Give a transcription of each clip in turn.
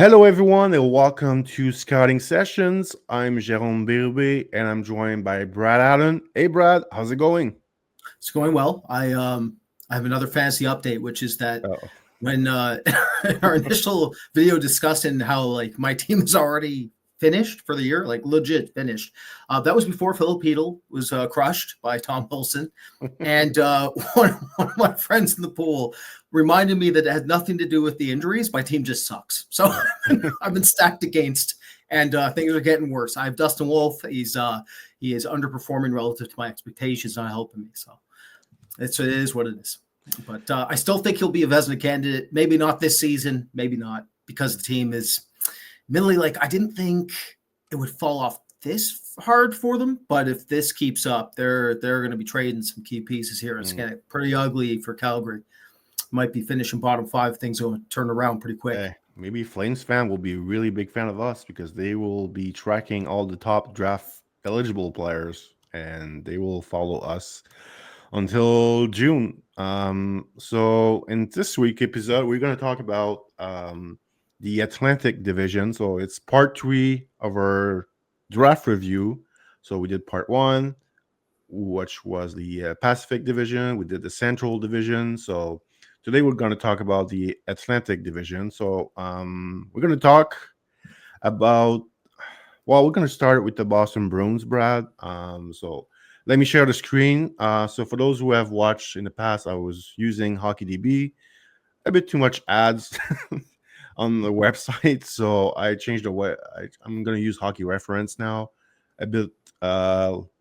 Hello, everyone, and welcome to Scouting Sessions. I'm Jérôme Bérubé, and I'm joined by Brad Allen. Hey, Brad, how's it going? It's going well. I have another fantasy update, which is that Oh, when our initial video discussing how like my team is already finished for the year, like legit finished. That was before Filipino was crushed by Tom Wilson, and one of my friends in the pool reminded me that it had nothing to do with the injuries. My team just sucks, so I've been stacked against, and things are getting worse. I have Dustin Wolf. He is underperforming relative to my expectations, not helping me. So it is what it is. But I still think he'll be a Vezina candidate. Maybe not this season. Maybe not because the team is admittedly like I didn't think it would fall off this hard for them. But if this keeps up, they're going to be trading some key pieces here. It's going to get pretty ugly for Calgary. Might be finishing bottom five. Things will turn around pretty quick. maybe Flames fan will be a really big fan of us because they will be tracking all the top draft eligible players and they will follow us until June. So in this week episode, we're going to talk about the Atlantic Division. So it's part 3 of our draft review. So we did part 1, which was the Pacific Division. We did the Central Division. So today we're going to talk about the Atlantic Division. So we're going to talk about, well, we're going to start with the Boston Bruins, Brad. So let me share the screen. So for those who have watched in the past, I was using HockeyDB. A bit too much ads on the website, so I changed the way. I'm going to use Hockey Reference now. A bit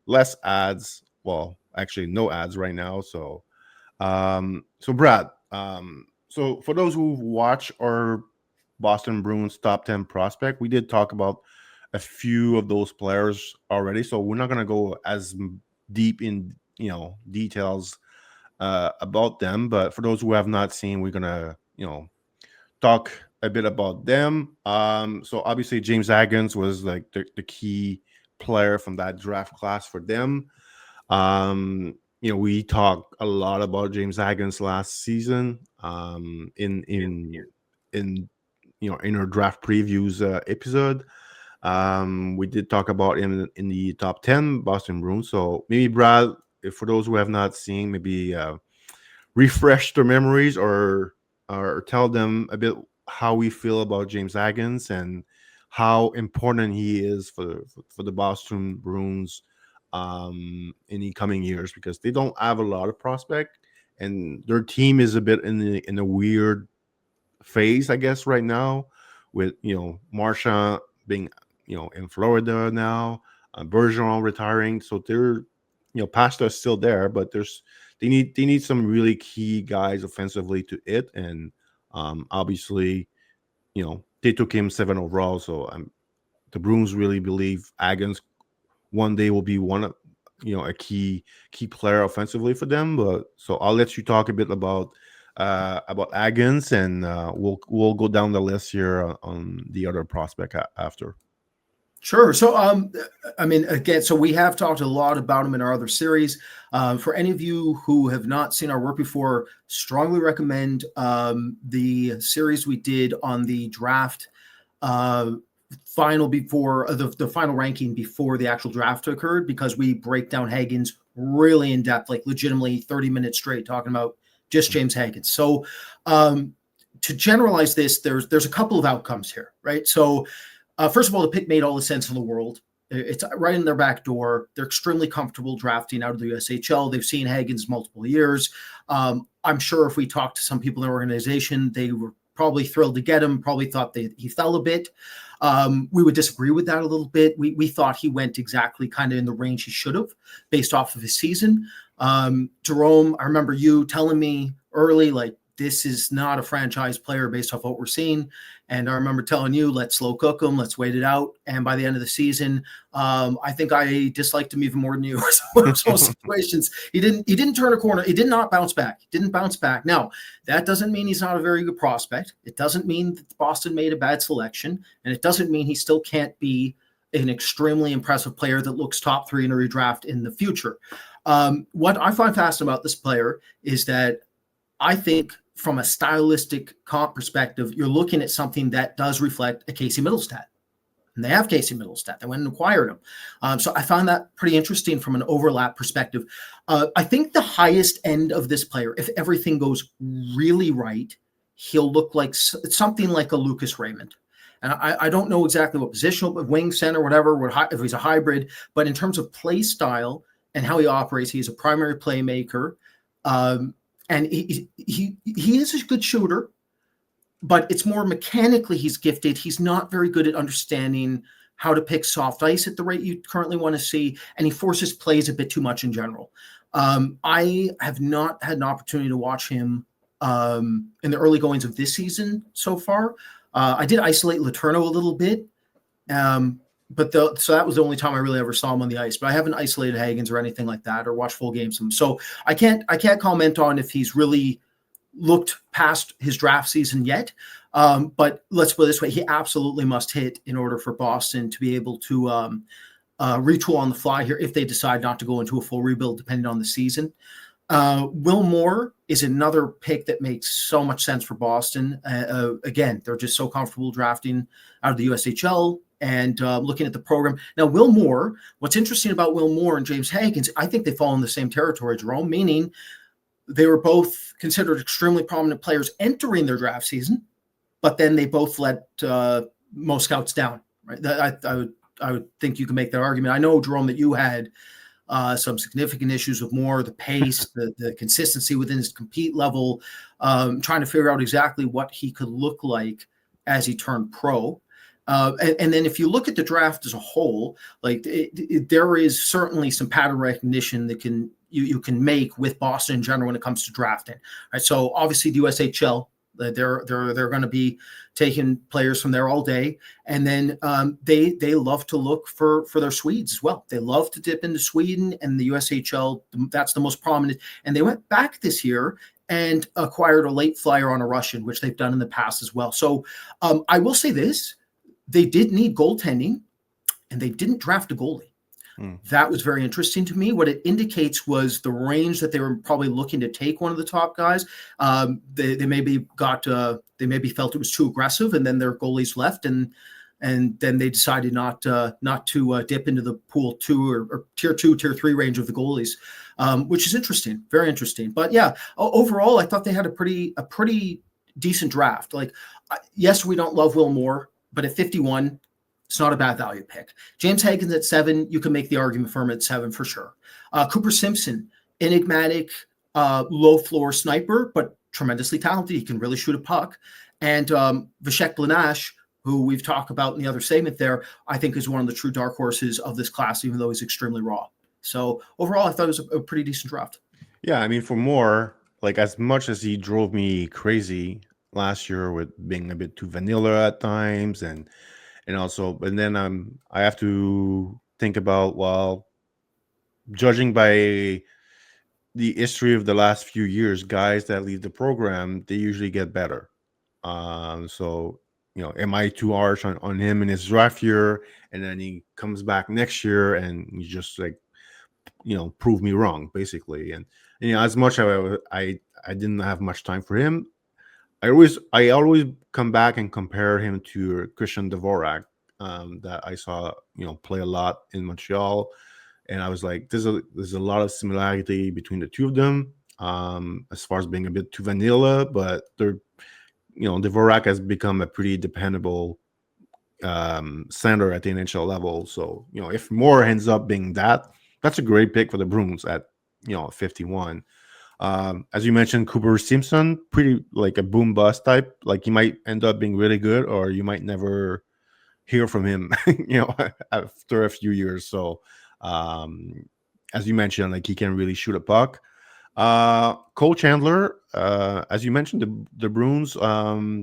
less ads. Well, actually, no ads right now. So, Brad. So for those who watch our Boston Bruins top 10 prospect, we did talk about a few of those players already. So we're not going to go as deep in details about them, but for those who have not seen, we're gonna talk a bit about them. So obviously James Haggins was like the key player from that draft class for them. We talked a lot about James Haggins last season in in our draft previews episode. We did talk about him in the top 10 Boston Bruins. So maybe Brad, if for those who have not seen, maybe refresh their memories or tell them a bit how we feel about James Haggins and how important he is for the Boston Bruins in the coming years, because they don't have a lot of prospect and their team is a bit in a weird phase, I guess, right now, with Marchand being in Florida now, Bergeron retiring, so they're Pasta's still there, but they need some really key guys offensively to it, and obviously they took him 7 overall, so the Bruins really believe Agans one day will be one of a key player offensively for them. But so I'll let you talk a bit about Agans, and we'll go down the list here on the other prospect after. Sure. So, I mean, again, so we have talked a lot about him in our other series. For any of you who have not seen our work before, strongly recommend the series we did on the draft final before the final ranking before the actual draft occurred, because we break down Haggins really in depth, like legitimately 30 minutes straight talking about just James Haggins. So, to generalize this, there's a couple of outcomes here, right? So, first of all, the pick made all the sense in the world. It's right in their back door. They're extremely comfortable drafting out of the USHL. They've seen Haggins multiple years. I'm sure if we talked to some people in the organization, they were probably thrilled to get him, probably thought that he fell a bit. We would disagree with that a little bit. We thought he went exactly kind of in the range he should have based off of his season. Jérôme, I remember you telling me early, like, this is not a franchise player based off what we're seeing. And I remember telling you, let's slow cook him, let's wait it out. And by the end of the season, I think I disliked him even more than you. So situations, he didn't turn a corner. He did not bounce back. He didn't bounce back. Now, that doesn't mean he's not a very good prospect. It doesn't mean that Boston made a bad selection. And it doesn't mean he still can't be an extremely impressive player that looks top 3 in a redraft in the future. What I find fascinating about this player is that I think from a stylistic comp perspective, you're looking at something that does reflect a Casey Middlestat. And they have Casey Middlestat. They went and acquired him. So I found that pretty interesting from an overlap perspective. I think the highest end of this player, if everything goes really right, he'll look like something like a Lucas Raymond. And I don't know exactly what position, wing, center, whatever, if he's a hybrid. But in terms of play style and how he operates, he's a primary playmaker. And he is a good shooter. But it's more mechanically he's gifted. He's not very good at understanding how to pick soft ice at the rate you currently want to see, and he forces plays a bit too much in general. I have not had an opportunity to watch him in the early goings of this season so far. I did isolate Letourneau a little bit, so that was the only time I really ever saw him on the ice. But I haven't isolated Hagens or anything like that, or watched full games of him. So I can't comment on if he's really looked past his draft season yet. But let's put it this way. He absolutely must hit in order for Boston to be able to retool on the fly here if they decide not to go into a full rebuild, depending on the season. Will Moore is another pick that makes so much sense for Boston. Again, they're just so comfortable drafting out of the USHL and looking at the program. Now, Will Moore, what's interesting about Will Moore and James Hagens, I think they fall in the same territory, Jérôme, meaning they were both considered extremely prominent players entering their draft season, but then they both let most scouts down. Right? I would think you can make that argument. I know, Jérôme, that you had some significant issues with Moore, the pace, the consistency within his compete level, trying to figure out exactly what he could look like as he turned pro. And then if you look at the draft as a whole, like there is certainly some pattern recognition that you can make with Boston in general when it comes to drafting. Right? So obviously the USHL, they're going to be taking players from there all day, and then they love to look for their Swedes as well. They love to dip into Sweden and the USHL. That's the most prominent. And they went back this year and acquired a late flyer on a Russian, which they've done in the past as well. So I will say this. They did need goaltending, and they didn't draft a goalie. That was very interesting to me. What it indicates was the range that they were probably looking to take one of the top guys. They maybe felt it was too aggressive, and then their goalies left, and then they decided not to dip into the pool 2 or tier 2, tier 3 range of the goalies, which is interesting, very interesting. But yeah, overall, I thought they had a pretty decent draft. Like, yes, we don't love Will Moore, but at 51. It's not a bad value pick. James Hagens at 7, you can make the argument for him at 7 for sure. Cooper Simpson, enigmatic, low floor sniper, but tremendously talented. He can really shoot a puck. And Vashek Blanash, who we've talked about in the other segment there, I think is one of the true dark horses of this class, even though he's extremely raw. So overall, I thought it was a pretty decent draft. Yeah, I mean, for Moore, like as much as he drove me crazy last year with being a bit too vanilla at times, and also, but then I have to think about, well, judging by the history of the last few years, guys that leave the program, they usually get better. So, am I too harsh on him in his draft year, and then he comes back next year and he just like, prove me wrong, basically. And as much as I didn't have much time for him, I always come back and compare him to Christian Dvorak, that I saw play a lot in Montreal, and I was like, there's a lot of similarity between the two of them, as far as being a bit too vanilla, but they're Dvorak has become a pretty dependable center at the NHL level. So if Moore ends up being that's a great pick for the Bruins at 51. As you mentioned, Cooper Simpson, pretty like a boom bust type. Like he might end up being really good, or you might never hear from him, after a few years. So, as you mentioned, like he can really shoot a puck. Cole Chandler, as you mentioned, the Bruins,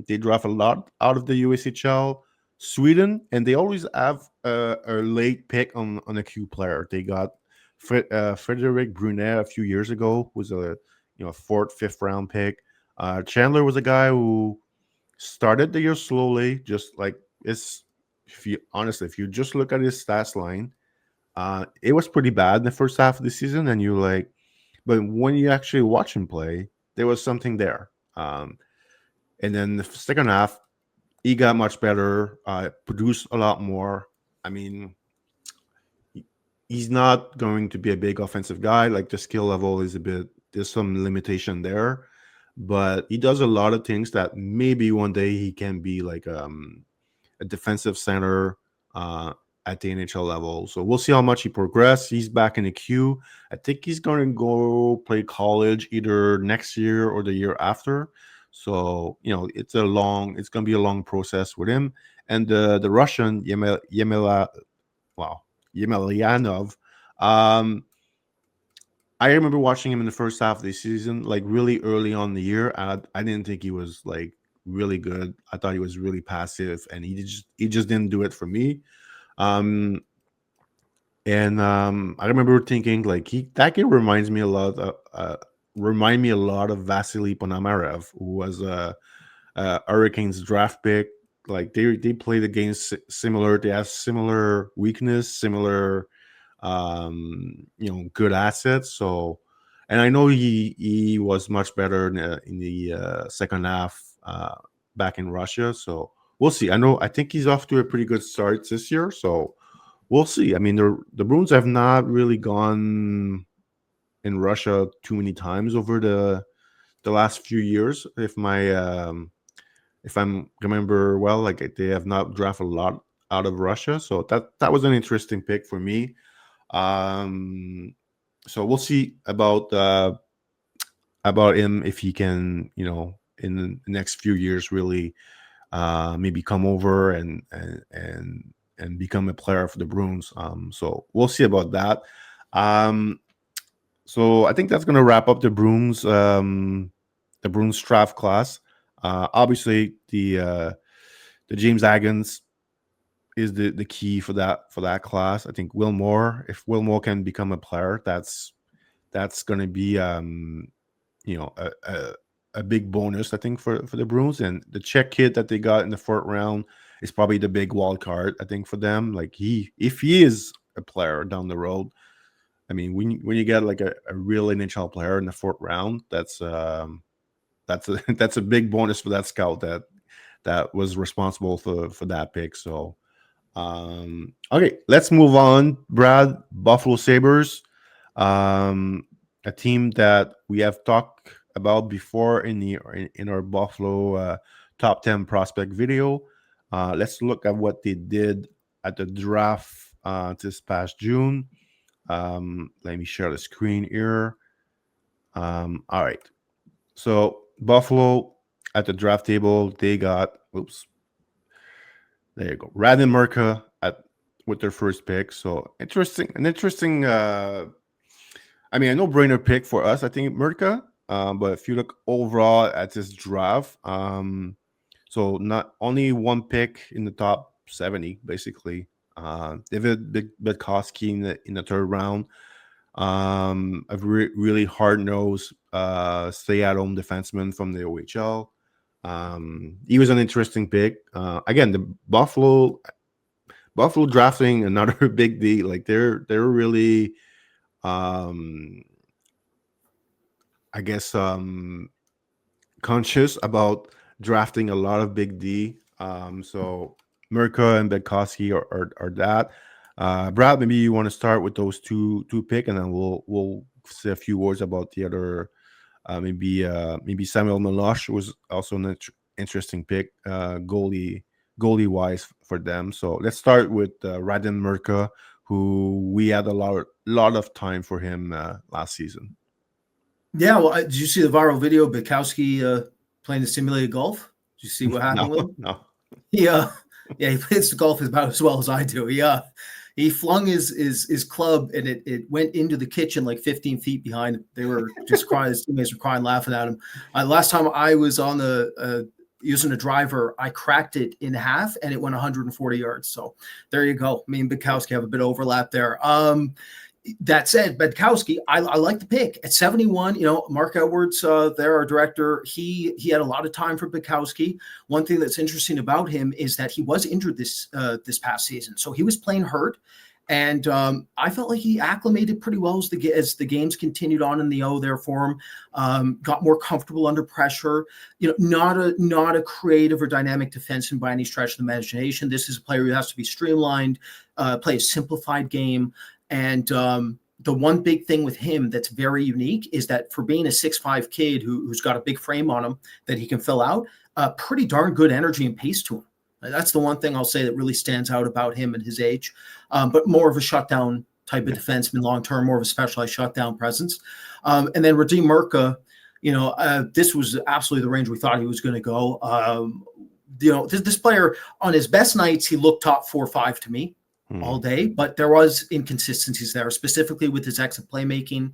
they draft a lot out of the USHL, Sweden, and they always have a late pick on a Q player. They got Frederic Brunet a few years ago, was a 4th, 5th round pick. Chandler was a guy who started the year slowly, just like if you just look at his stats line, it was pretty bad in the first half of the season, and but when you actually watch him play, there was something there. And then the second half, he got much better, produced a lot more. I mean, he's not going to be a big offensive guy. Like the skill level is there's some limitation there, but he does a lot of things that maybe one day he can be like a defensive center at the NHL level. So we'll see how much he progresses. He's back in the queue. I think he's going to go play college either next year or the year after. So it's going to be a long process with him. And the Russian Yemelyanov. I remember watching him in the first half of the season, like really early on in the year. I didn't think he was like really good. I thought he was really passive, and he just didn't do it for me. Um, I remember thinking like that kid reminds me a lot. Remind me a lot of Vasily Ponomarev, who was Hurricanes draft pick. Like they play the games similar. They have similar weakness, similar good assets. So, and I know he was much better in the second half back in Russia. So we'll see. I think he's off to a pretty good start this year. So we'll see. I mean, the Bruins have not really gone in Russia too many times over the last few years. If I'm remember well, like they have not drafted a lot out of Russia. So that was an interesting pick for me. So we'll see about him if he can, in the next few years, really maybe come over and become a player for the Bruins. So we'll see about that. So I think that's going to wrap up the Bruins draft class. Obviously, the James Agons is the key for that class. I think if Wilmore can become a player, that's going to be a big bonus, I think, for the Bruins. And the Czech kid that they got in the fourth round is probably the big wild card, I think, for them. Like if he is a player down the road, I mean, when you get like a real NHL player in the fourth round, that's a big bonus for that scout that was responsible for that pick. So. Okay, let's move on. Brad, Buffalo Sabres, a team that we have talked about before in our Buffalo top 10 prospect video. Let's look at what they did at the draft this past June. Let me share the screen here. All right, so Buffalo at the draft table, they got there you go. Radim Merca with their first pick. So interesting. I mean, a no-brainer pick for us, I think, Merca. But if you look overall at this draft, so not only one pick in the top 70, basically. David Bukowski in the third round. A really hard-nosed stay-at-home defenseman from the OHL. He was an interesting pick. Again, the Buffalo drafting another big D. Like they're really, I guess, conscious about drafting a lot of big D. So Merca and Bedkowski are that. Brad, maybe you want to start with those two pick, and then we'll say a few words about the other. Maybe Samuel Meloche was also an interesting pick, goalie wise for them. So let's start with Radim Merca, who we had a lot of time for him last season. Yeah, well, did you see the viral video of Bukowski playing the simulated golf? Did you see what happened with him? No. He plays the golf about as well as I do. He flung his club and it went into the kitchen like 15 feet behind him. They were just crying. His teammates were crying, laughing at him. Last time I was on the using a driver, I cracked it in half and it went 140 yards. So there you go. Me and Bukowski have a bit of overlap there. That said, Bedkowski, I like the pick at 71. Mark Edwards, there, our director, he had a lot of time for Bedkowski. One thing that's interesting about him is that he was injured this past season, so he was playing hurt. And I felt like he acclimated pretty well as the games continued on in the O there for him. Got more comfortable under pressure. Not a creative or dynamic defenseman by any stretch of the imagination. This is a player who has to be streamlined, play a simplified game. And the one big thing with him that's very unique is that for being a 6'5" kid who's got a big frame on him that he can fill out, pretty darn good energy and pace to him. That's the one thing I'll say that really stands out about him and his age, but more of a shutdown type of defenseman long-term, more of a specialized shutdown presence. And then Radim Murka, this was absolutely the range we thought he was going to go. This player on his best nights, he looked top 4 or 5 to me all day, but there was inconsistencies there, specifically with his exit playmaking.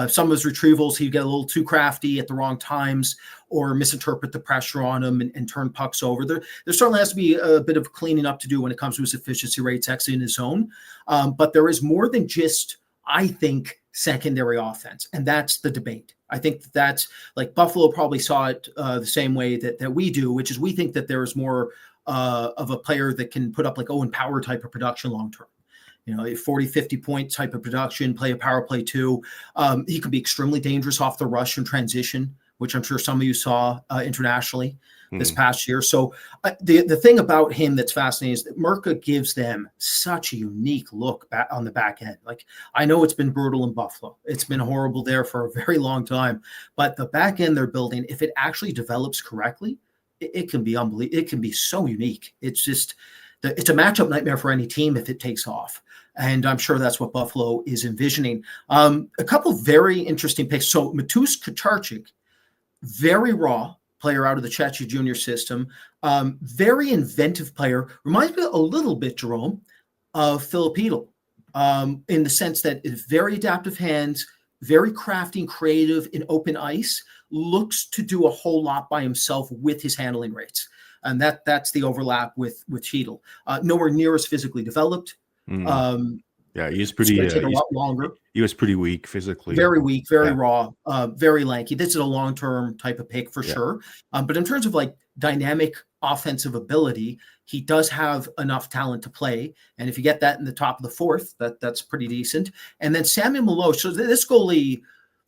Some of his retrievals, he'd get a little too crafty at the wrong times or misinterpret the pressure on him and turn pucks over. There certainly has to be a bit of cleaning up to do when it comes to his efficiency rates exiting his zone. But there is more than just, I think, secondary offense, and that's the debate. I think that's like Buffalo probably saw it the same way that we do, which is we think that there is more of a player that can put up like Owen Power type of production long-term, a 40, 50 point type of production, play a power play too. He can be extremely dangerous off the rush and transition, which I'm sure some of you saw internationally this past year. So the thing about him that's fascinating is that Murka gives them such a unique look back on the back end. Like, I know it's been brutal in Buffalo. It's been horrible there for a very long time, but the back end they're building, if it actually develops correctly, it can be unbelievable. It can be so unique. It's just, it's a matchup nightmare for any team if it takes off. And I'm sure that's what Buffalo is envisioning. A couple very interesting picks. So Matus Kacharczyk, very raw player out of the Chechi Junior system. Very inventive player. Reminds me a little bit, Jérôme, of Philip Edel, in the sense that it's very adaptive hands, very crafty and creative in open ice, looks to do a whole lot by himself with his handling rates. And that's the overlap with Cheadle. Nowhere near as physically developed. Yeah, he was pretty. Take a lot longer. He was pretty weak physically. Very weak, very raw, very lanky. This is a long-term type of pick for sure. But in terms of like dynamic offensive ability, he does have enough talent to play. And if you get that in the top of the fourth, that's pretty decent. And then Samuel Milosh. So this goalie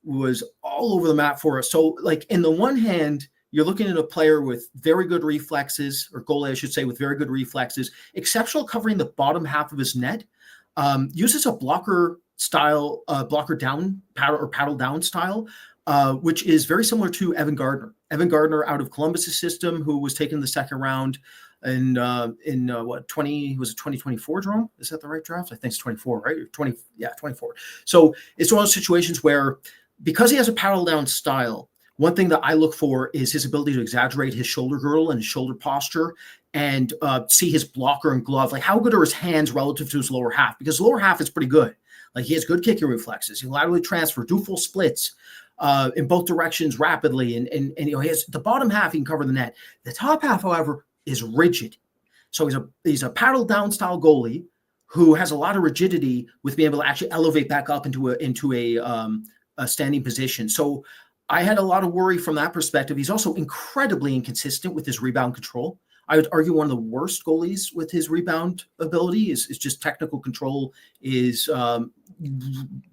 was all over the map for us. So like in the one hand, you're looking at a player with very good reflexes, or goalie, I should say, with very good reflexes, exceptional covering the bottom half of his net, uses a blocker style, blocker down paddle down style, which is very similar to Evan Gardner. Evan Gardner out of Columbus's system, who was taken in the second round in 2024, Jérôme? Is that the right draft? I think it's 24, right? 24. So it's one of those situations where, because he has a paddle down style, one thing that I look for is his ability to exaggerate his shoulder girdle and his shoulder posture and see his blocker and glove. Like, how good are his hands relative to his lower half? Because lower half is pretty good. Like, he has good kicking reflexes. He laterally transfer, do full splits in both directions rapidly. And he has the bottom half, he can cover the net. The top half, however, is rigid. So he's a paddle down style goalie who has a lot of rigidity with being able to actually elevate back up into a standing position. So I had a lot of worry from that perspective. He's also incredibly inconsistent with his rebound control. I would argue one of the worst goalies with his rebound ability is just technical control is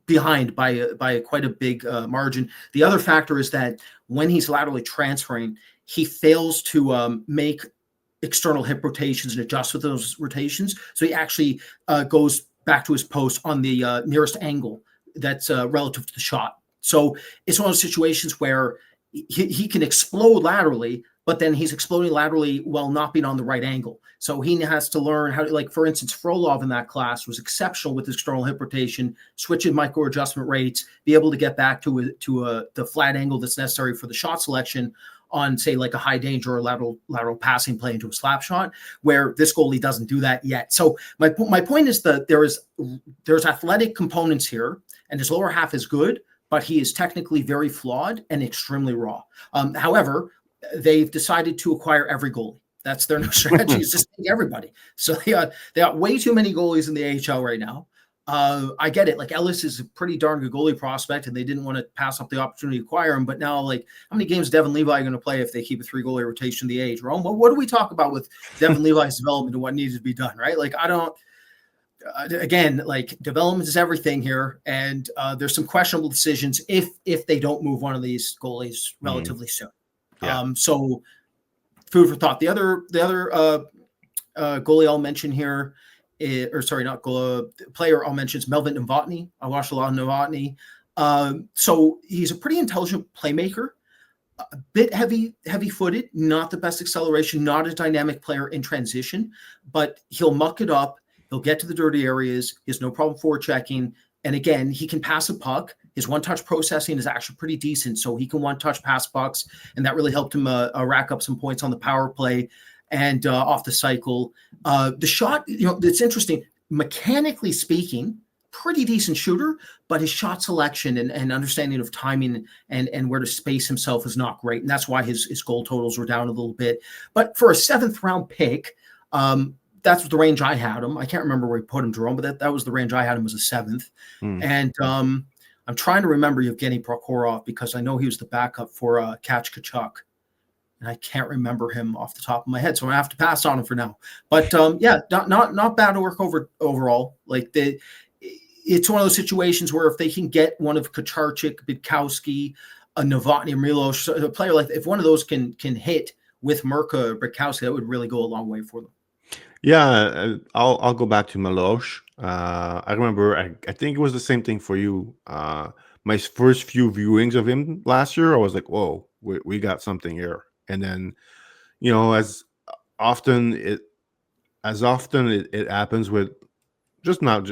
behind by quite a big margin. The other factor is that when he's laterally transferring, he fails to make external hip rotations and adjust with those rotations. So he actually goes back to his post on the nearest angle that's relative to the shot. So it's one of those situations where he can explode laterally, but then he's exploding laterally while not being on the right angle. So he has to learn how to, like, for instance, Frolov in that class was exceptional with external hip rotation, switching micro adjustment rates, be able to get back to the flat angle that's necessary for the shot selection on, say, like a high danger or lateral passing play into a slap shot, where this goalie doesn't do that yet. So my point is that there's athletic components here, and his lower half is good, but he is technically very flawed and extremely raw. However, they've decided to acquire every goalie. That's their new strategy, is just take everybody. So they got way too many goalies in the AHL right now. I get it. Like, Ellis is a pretty darn good goalie prospect, and they didn't want to pass up the opportunity to acquire him. But now, like, how many games is Devin Levi going to play if they keep a 3-goalie rotation in the age? Rome, what do we talk about with Devin Levi's development and what needs to be done, right? Like, again, like development is everything here, and there's some questionable decisions if they don't move one of these goalies relatively soon. Yeah. So food for thought. The other goalie I'll mention here, not goalie, player I'll mention is Melvin Novotny. I watched a lot of Novotny. So he's a pretty intelligent playmaker. A bit heavy-footed, not the best acceleration, not a dynamic player in transition, but he'll muck it up. He'll get to the dirty areas. He has no problem forechecking. And again, he can pass a puck. His one-touch processing is actually pretty decent, so he can one-touch pass pucks, and that really helped him rack up some points on the power play and off the cycle. The shot, it's interesting. Mechanically speaking, pretty decent shooter, but his shot selection and understanding of timing and where to space himself is not great. And that's why his goal totals were down a little bit. But for a 7th round pick, that's the range I had him. I can't remember where we put him, Jerome, but that was the range I had him, was a 7th. And I'm trying to remember Evgeny Prokhorov because I know he was the backup for Kach Kachuk. And I can't remember him off the top of my head, so I have to pass on him for now. But not bad work overall. Like it's one of those situations where if they can get one of Kacharchik, Bidkowski, a Novotny, Milos, a player like if one of those can hit with Mirka or Bidkowski, that would really go a long way for them. Yeah, I'll go back to Milos. I remember, I think it was the same thing for you. My first few viewings of him last year, I was like, whoa, we got something here. And then, as often it happens with just not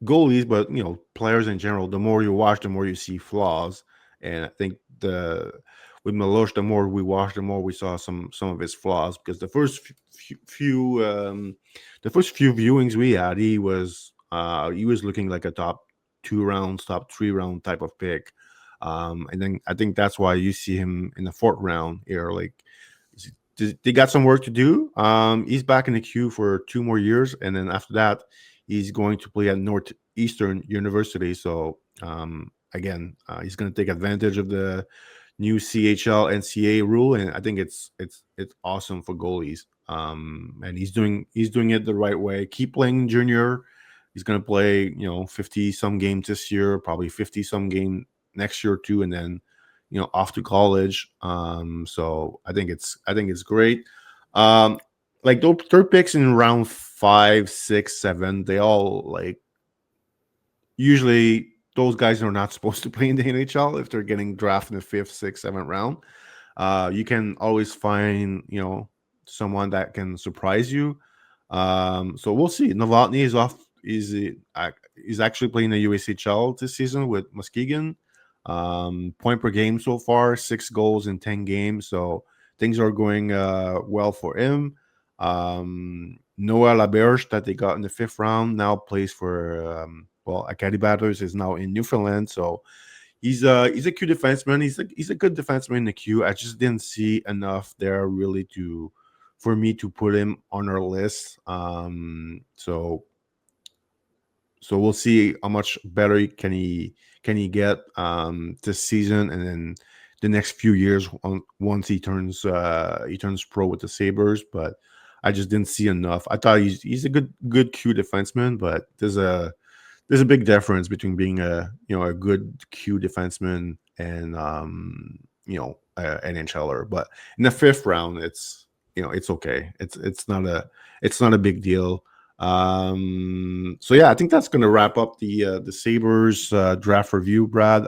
goalies, but players in general. The more you watch, the more you see flaws. And I think with Milos, the more we watched, the more we saw some of his flaws. Because the first few viewings we had, he was looking like a top 2 rounds, top 3 round type of pick. And then I think that's why you see him in the 4th round here. Like they got some work to do. He's back in the queue for 2 more years, and then after that, he's going to play at Northeastern University. So again, he's going to take advantage of the new CHL NCAA rule, and I think it's awesome for goalies. And he's doing it the right way. Keep playing junior. He's going to play 50 some games this year, probably 50 some game next year too, and then off to college. So I think it's great. Like those 3rd picks in round 5, 6, 7, they all like usually those guys are not supposed to play in the NHL if they're getting drafted in the 5th, 6th, 7th round. You can always find someone that can surprise you. So we'll see. Novotny is off. He's actually playing the USHL this season with Muskegon. Point per game so far, 6 goals in 10 games. So things are going well for him. Noah Laberge that they got in the 5th round now plays for Acadie Batters, is now in Newfoundland. So he's a Q defenseman. He's a good defenseman in the Q. I just didn't see enough there really for me to put him on our list. So we'll see how much better can he get this season, and then the next few years once he turns pro with the Sabres. But I just didn't see enough. I thought he's a good Q defenseman, but there's a big difference between being a good Q defenseman and an NHLer. But in the 5th round, it's okay. It's not a big deal. So yeah, I think that's going to wrap up the Sabres draft review, Brad.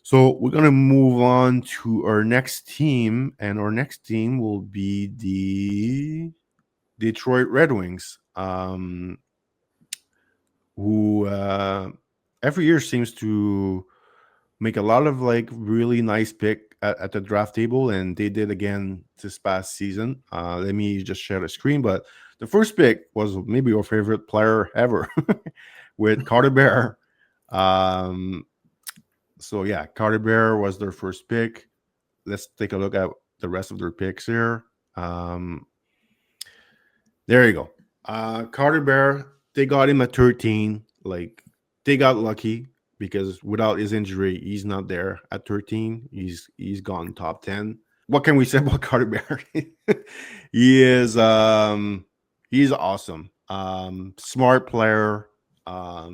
So we're going to move on to our next team, and our next team will be the Detroit Red Wings, who every year seems to make a lot of like really nice pick at the draft table, and they did again this past season. Let me just share the screen, but the first pick was maybe your favorite player ever with Carter Bear. So yeah, Carter Bear was their first pick. Let's take a look at the rest of their picks here. There you go. Carter Bear, they got him at 13. Like they got lucky because without his injury, he's not there at 13. He's gone top 10. What can we say about Carter Bear? He's awesome. Smart player, a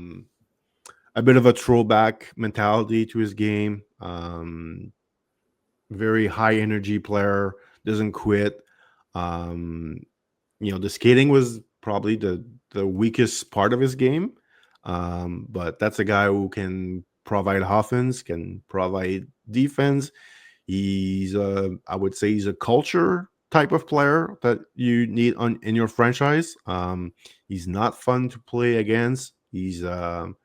bit of a throwback mentality to his game. Very high energy player, doesn't quit. Um, the skating was probably the weakest part of his game, but that's a guy who can provide offense, can provide defense. I would say he's a culture type of player that you need in your franchise. He's not fun to play against. He's a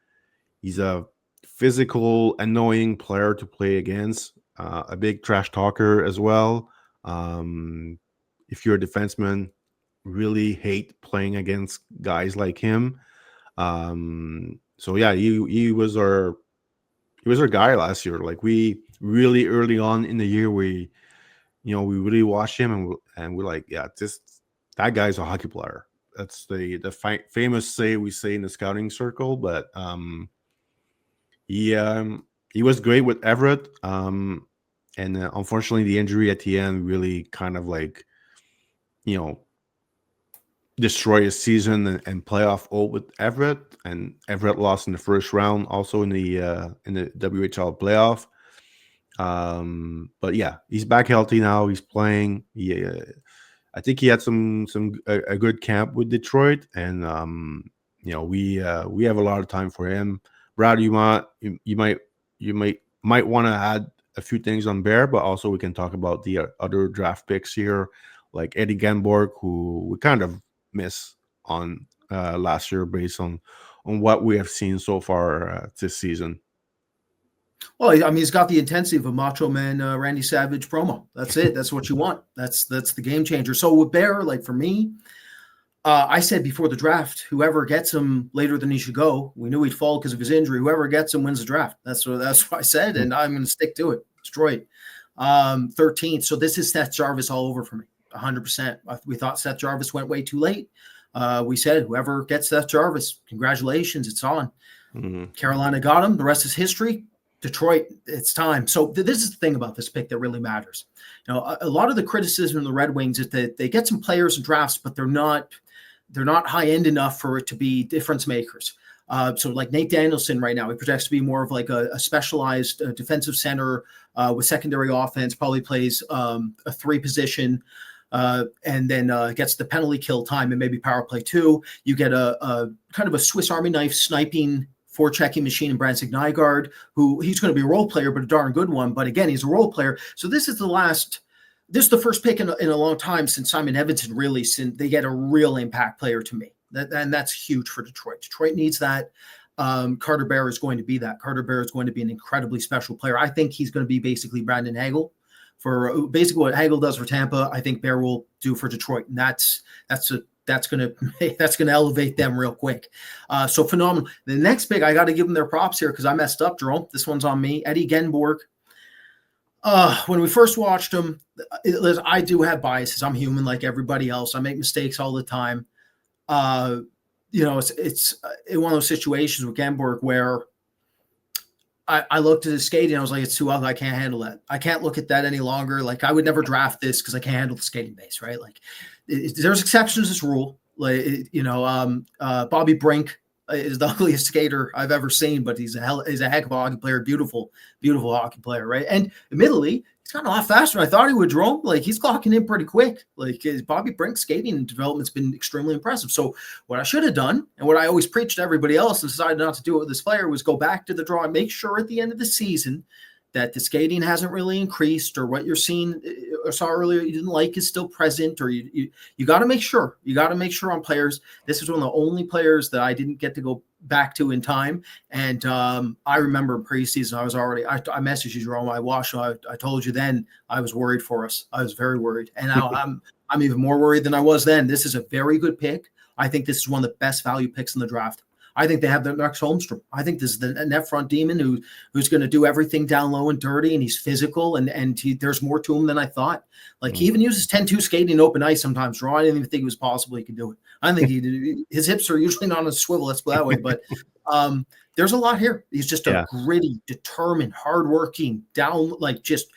physical, annoying player to play against. A big trash talker as well. If you're a defenseman, really hate playing against guys like him. So yeah, he was our guy last year. Like we really early on in the year, we really watched him and we're like, yeah, that guy's a hockey player. That's the famous say we say in the scouting circle. But he was great with Everett. And unfortunately, the injury at the end really kind of like, destroy his season and playoff hope with Everett. And Everett lost in the first round, also in the WHL playoff. But yeah, he's back healthy now. He's playing. I think he had a good camp with Detroit, and we have a lot of time for him. Brad, you might want to add a few things on Bear, but also we can talk about the other draft picks here, like Eddie Genborg, who we kind of miss on last year based on what we have seen so far this season. Well, I mean, he's got the intensity of a Macho Man Randy Savage promo. That's it. That's what you want. That's the game changer. So with Bear, like for me, I said before the draft, whoever gets him later than he should go, we knew he'd fall because of his injury. Whoever gets him wins the draft. That's what I said, and I'm going to stick to it. Detroit, 13th. So this is Seth Jarvis all over for me, 100%. We thought Seth Jarvis went way too late. We said whoever gets Seth Jarvis, congratulations, it's on. Mm-hmm. Carolina got him. The rest is history. Detroit, it's time. So this is the thing about this pick that really matters. A lot of the criticism of the Red Wings is that they get some players in drafts, but they're not high end enough for it to be difference makers. So like Nate Danielson right now, he projects to be more of like a specialized defensive center with secondary offense, probably plays a 3 position and then gets the penalty kill time and maybe power play 2. You get a kind of a Swiss Army knife sniping forechecking machine in Branson Nygaard, who he's going to be a role player, but a darn good one. But again, he's a role player. So this is the first pick in a long time since Simon Edvinsson, really, since they get a real impact player to me. And that's huge for Detroit. Detroit needs that. Carter Bear is going to be that. Carter Bear is going to be an incredibly special player. I think he's going to be basically Brandon Hagel. For basically what Hagel does for Tampa, I think Bear will do for Detroit. And that's going to elevate them real quick. So phenomenal. The next pick, I got to give them their props here because I messed up, Jérôme. This one's on me. Eddie Genborg. When we first watched him, I do have biases. I'm human like everybody else. I make mistakes all the time. It's in one of those situations with Genborg where I looked at his skating. I was like, it's too ugly. I can't handle that. I can't look at that any longer. Like I would never draft this because I can't handle the skating base, right? Like there's exceptions to this rule. Like, Bobby Brink is the ugliest skater I've ever seen, but he's a heck of a hockey player. Beautiful, beautiful hockey player, right? And admittedly, he's gotten a lot faster than I thought he would, Jérôme. Like he's clocking in pretty quick. Like Bobby Brink's skating development's been extremely impressive. So what I should have done, and what I always preached to everybody else and decided not to do it with this player, was go back to the draw and make sure at the end of the season that the skating hasn't really increased, or what you're seeing or saw earlier you didn't like is still present, or you got to make sure. You got to make sure on players. This is one of the only players that I didn't get to go back to in time. And I remember preseason, I messaged you, Jérôme. I watched. I told you then I was worried for us. I was very worried, and now I'm even more worried than I was then. This is a very good pick. I think this is one of the best value picks in the draft. I think they have the next Holmstrom. I think this is the net front demon who's going to do everything down low and dirty, and he's physical, and there's more to him than I thought. Like he even uses 10-2 skating in open ice sometimes. Ron, I didn't even think it was possible he could do it. I think his hips are usually not on a swivel. Let's put it that way. But there's a lot here. He's just a gritty, determined, hardworking, down like just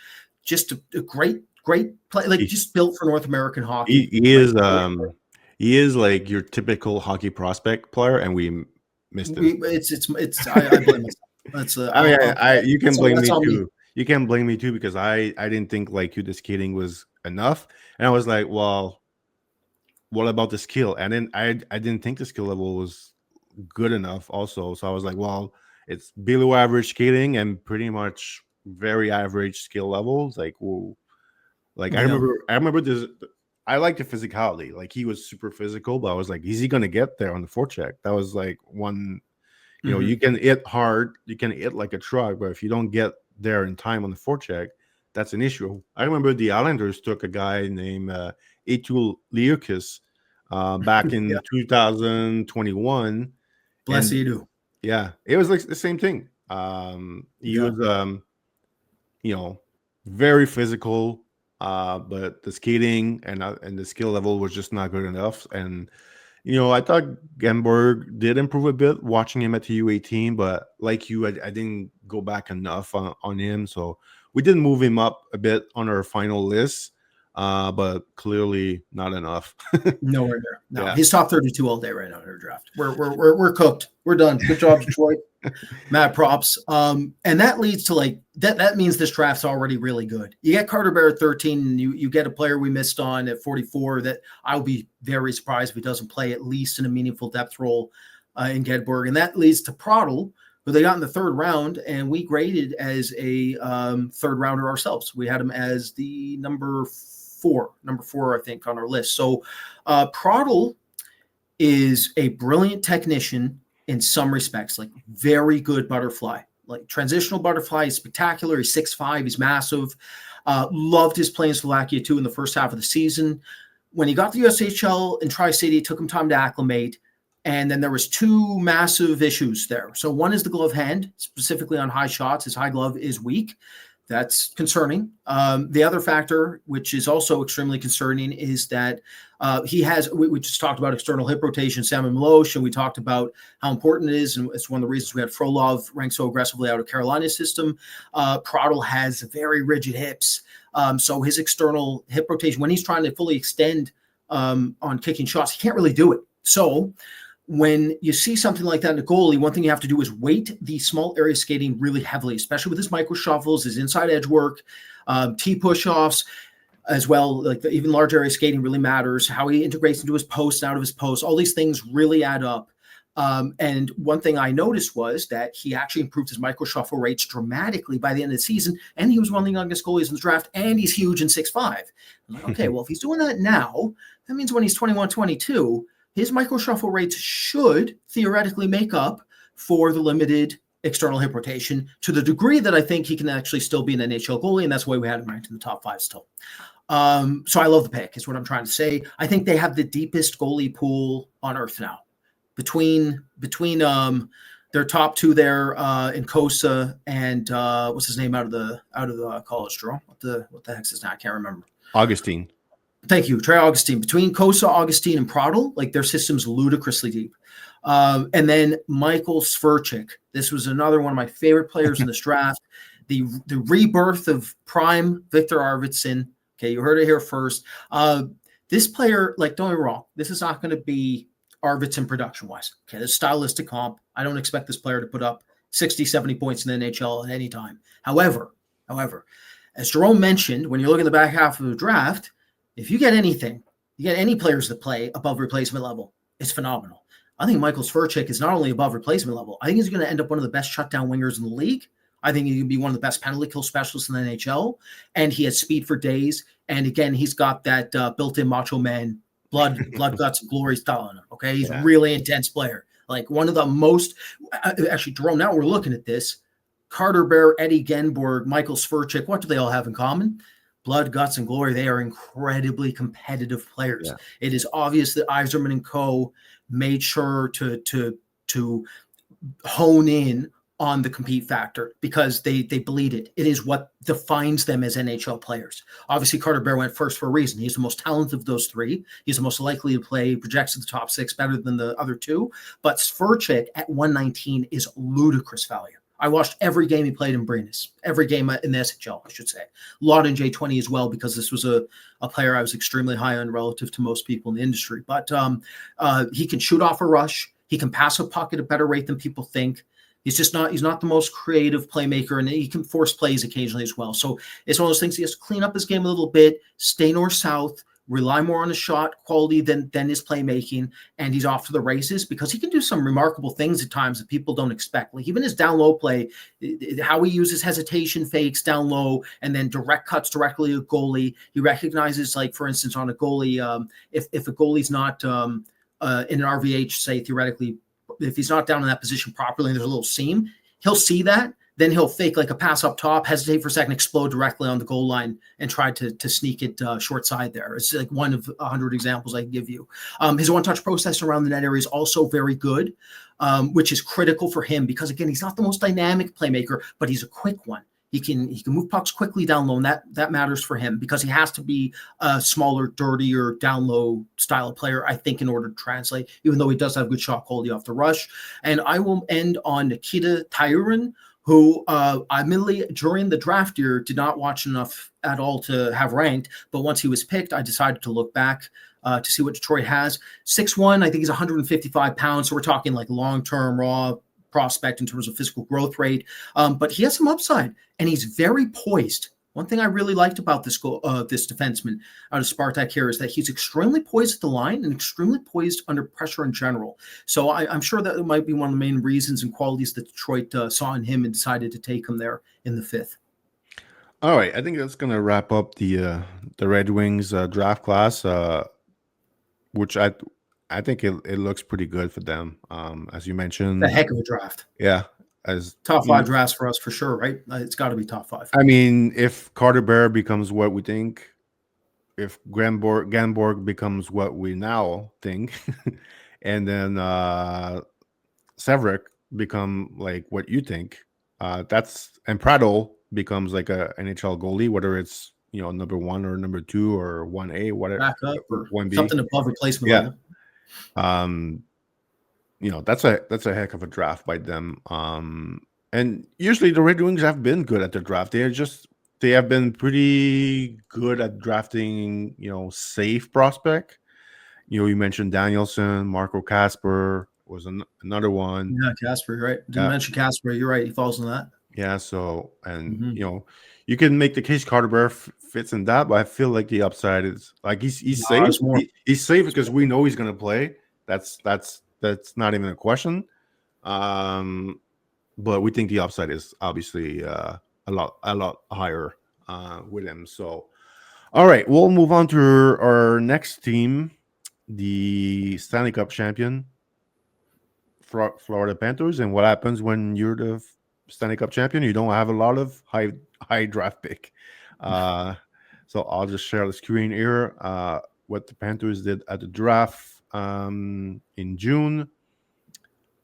a great play, like just built for North American hockey. He is. he is like your typical hockey prospect player, and we missed him. I blame myself. That's I mean, you can blame that's me on me. too. You can blame me too because I didn't think like the skating was enough, and I was like, well, what about the skill? And then I didn't think the skill level was good enough also. So I was like, well, it's below average skating and pretty much very average skill levels. Like, whoa. Like Yeah. I remember this. I like the physicality. Like he was super physical, but I was like, is he gonna get there on the forecheck? That was like one. You know, Mhm. you can hit hard, you can hit like a truck, but if you don't get there in time on the forecheck, that's an issue. I remember the Islanders took a guy named Etul Liukis back Yeah. in 2021, Bless and you, do. yeah, it was like the same thing. He Yeah. was you know, very physical, but the skating and the skill level was just not good enough. And I thought Gamberg did improve a bit watching him at the U18, but like you, I didn't go back enough on him. So we did move him up a bit on our final list, but clearly not enough. Nowhere near. No, Yeah. he's top 32 all day right now in our draft. We're cooked. We're done. Good job, Detroit. Mad props. And that leads to like that means this draft's already really good. You get Carter Bear at 13, and you get a player we missed on at 44 that I'll be very surprised if he doesn't play at least in a meaningful depth role in Gedborg. And that leads to Prodl, who they got in the third round, and we graded as a third rounder ourselves. We had him as the number four, I think, on our list. So Prodl is a brilliant technician in some respects, like very good butterfly, like transitional butterfly. He's spectacular. He's 6'5". He's massive. Loved his play in Slovakia too in the first half of the season. When he got to the USHL in Tri-City, it took him time to acclimate. And then there was two massive issues there. So one is the glove hand, specifically on high shots. His high glove is weak. That's concerning. The other factor, which is also extremely concerning, is that he has, we just talked about external hip rotation, Salmon Milosh, and we talked about how important it is. And it's one of the reasons we had Frolov ranked so aggressively out of Carolina's system. Prodl has very rigid hips. So his external hip rotation, when he's trying to fully extend on kicking shots, he can't really do it. So when you see something like that in a goalie, one thing you have to do is weight the small area skating really heavily, especially with his micro shuffles, his inside edge work, T push-offs as well. Like even large area skating really matters. How he integrates into his post and out of his post, all these things really add up. And one thing I noticed was that he actually improved his micro shuffle rates dramatically by the end of the season. And he was one of the youngest goalies in the draft, and he's huge and 6'5". I'm like, okay, well, if he's doing that now, that means when he's 21, 22, his micro shuffle rates should theoretically make up for the limited external hip rotation to the degree that I think he can actually still be an NHL goalie, and that's why we had him ranked in the top 5 still. So I love the pick, is what I'm trying to say. I think they have the deepest goalie pool on earth now. Between their top two there in Kosa and what's his name out of the college, Jerome? What the heck's his name? I can't remember. Augustine. Thank you, Trey Augustine. Between Kosa, Augustine, and Prodl, like their system's ludicrously deep. And then Michael Sverchik. This was another one of my favorite players in this draft. The rebirth of prime Victor Arvidsson. Okay, you heard it here first. This player, like, don't get me wrong, this is not going to be Arvidsson production-wise. Okay, this stylistic comp. I don't expect this player to put up 60, 70 points in the NHL at any time. However, as Jérôme mentioned, when you look at the back half of the draft, if you get anything, you get any players that play above replacement level, it's phenomenal. I think Michael Sverchik is not only above replacement level, I think he's going to end up one of the best shutdown wingers in the league. I think he can be one of the best penalty kill specialists in the NHL, and he has speed for days. And again, he's got that built-in macho man, blood, guts, and glory style on him. Okay, he's a really intense player. Like one of the most, actually, Jérôme, now we're looking at this. Carter Bear, Eddie Genborg, Michael Sverchik, what do they all have in common? Blood, guts, and glory. They are incredibly competitive players. Yeah. It is obvious that Yzerman and co. made sure to hone in on the compete factor because they bleed it. It is what defines them as NHL players. Obviously, Carter Bear went first for a reason. He's the most talented of those three. He's the most likely to play, projects to the top 6 better than the other two. But Sverchik at 119 is ludicrous value. I watched every game he played in Brandis, every game in the SHL, I should say. A lot in J20 as well, because this was a player I was extremely high on relative to most people in the industry. But he can shoot off a rush. He can pass a puck at a better rate than people think. He's not the most creative playmaker, and he can force plays occasionally as well. So it's one of those things. He has to clean up his game a little bit, stay north-south, rely more on his shot quality than his playmaking, and he's off to the races, because he can do some remarkable things at times that people don't expect. Like even his down low play, how he uses hesitation fakes down low and then direct cuts directly to goalie. He recognizes, like for instance, on a goalie, if a goalie's not in an RVH, say theoretically, if he's not down in that position properly and there's a little seam, he'll see that. Then he'll fake like a pass up top, hesitate for a second, explode directly on the goal line, and try to sneak it short side there. It's like one of 100 examples I can give you. His one-touch process around the net area is also very good, which is critical for him because, again, he's not the most dynamic playmaker, but he's a quick one. He can move pucks quickly down low, and that matters for him because he has to be a smaller, dirtier, down low style of player, I think, in order to translate, even though he does have good shot quality off the rush. And I will end on Nikita Tyurin, who admittedly during the draft year did not watch enough at all to have ranked, but once he was picked, I decided to look back to see what Detroit has. 6'1", I think he's 155 pounds, so we're talking like long-term raw prospect in terms of physical growth rate, but he has some upside, and he's very poised. One thing I really liked about this defenseman out of Spartak here is that he's extremely poised at the line and extremely poised under pressure in general. So I'm sure that might be one of the main reasons and qualities that Detroit saw in him and decided to take him there in the 5th. All right, I think that's going to wrap up the Red Wings draft class, which I think it looks pretty good for them. As you mentioned, a heck of a draft. Yeah. As top 5 drafts for us for sure, right? It's got to be top 5. I mean, if Carter Bear becomes what we think, if Gamborg becomes what we now think, and then Severik become like what you think, and Prattle becomes like a NHL goalie, whether it's number 1 or number 2 or 1A, whatever, back up or 1B, something above replacement level. That's a heck of a draft by them. And usually the Red Wings have been good at the draft. They have been pretty good at drafting, safe prospect. You mentioned Danielson, Marco Kasper was another one. Yeah, Kasper, right? Didn't mention Kasper. You're right. He falls in that. Yeah. So, and you can make the case Carter Bear fits in that, but I feel like the upside is like he's safe. He's safe because we know he's going to play. That's not even a question. But we think the upside is obviously a lot higher with him. So, all right, we'll move on to our next team, the Stanley Cup champion, Florida Panthers. And what happens when you're the Stanley Cup champion? You don't have a lot of high draft pick. So I'll just share the screen here. What the Panthers did at the draft in June.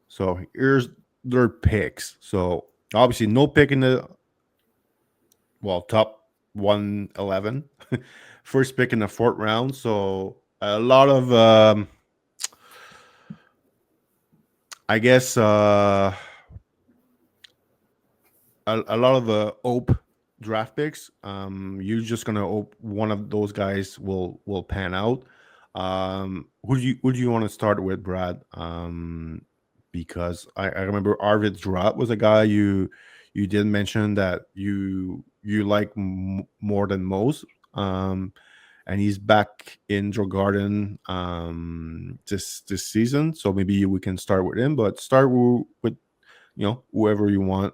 So here's their picks. So obviously no pick in the top 111. First pick in the 4th round. So a lot of I guess a lot of hope draft picks. You're just gonna hope one of those guys will pan out. Who do you want to start with, Brad? Because I remember Arvid Drott was a guy you did mention that you like more than most. And he's back in Djurgården this season, so maybe we can start with him. But start with whoever you want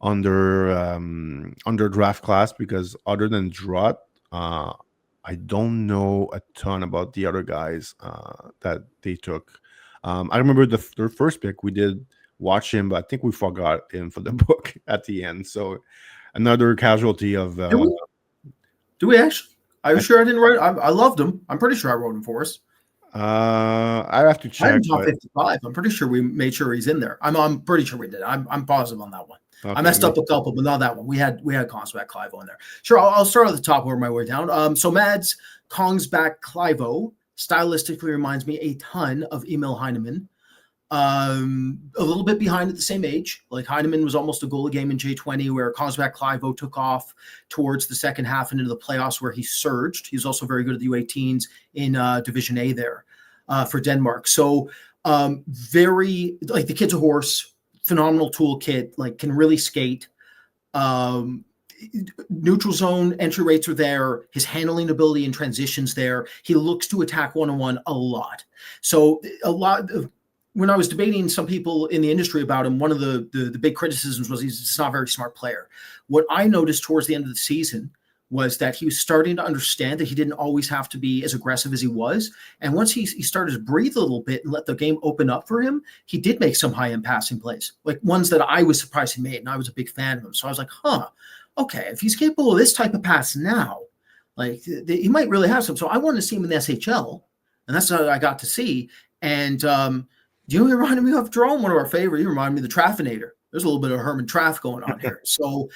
under draft class, because other than Drott, I don't know a ton about the other guys that they took. I remember their first pick, we did watch him, but I think we forgot him for the book at the end. So another casualty of. Do we actually? Are you sure I didn't write? I loved him. I'm pretty sure I wrote him for us. I have to check. Top 55. I'm pretty sure we made sure he's in there. I'm pretty sure we did. I'm positive on that one. Okay, I messed up a couple, but not that one. We had Kongsback Clivo in there. Sure, I'll start at the top, work my way down. So Mads Kongsback Clivo stylistically reminds me a ton of Emil Heinemann. A little bit behind at the same age. Like Heineman was almost a goal a game in J20, where Kosvac-Kleivo took off towards the second half and into the playoffs, where he surged. He was also very good at the U18s in Division A there for Denmark. So very, like, the kid's a horse, phenomenal toolkit, like can really skate. Neutral zone entry rates are there. His handling ability and transitions there. He looks to attack one-on-one a lot. So when I was debating some people in the industry about him, one of the big criticisms was he's just not a very smart player. What I noticed towards the end of the season was that he was starting to understand that he didn't always have to be as aggressive as he was. And once he started to breathe a little bit and let the game open up for him, he did make some high-end passing plays, like ones that I was surprised he made, and I was a big fan of him. So I was like, okay, if he's capable of this type of pass now, like he might really have some. So I wanted to see him in the SHL, and that's what I got to see. And you reminded me of Jérôme, one of our favorites. You reminded me of the Traffinator. There's a little bit of Herman Traff going on here. So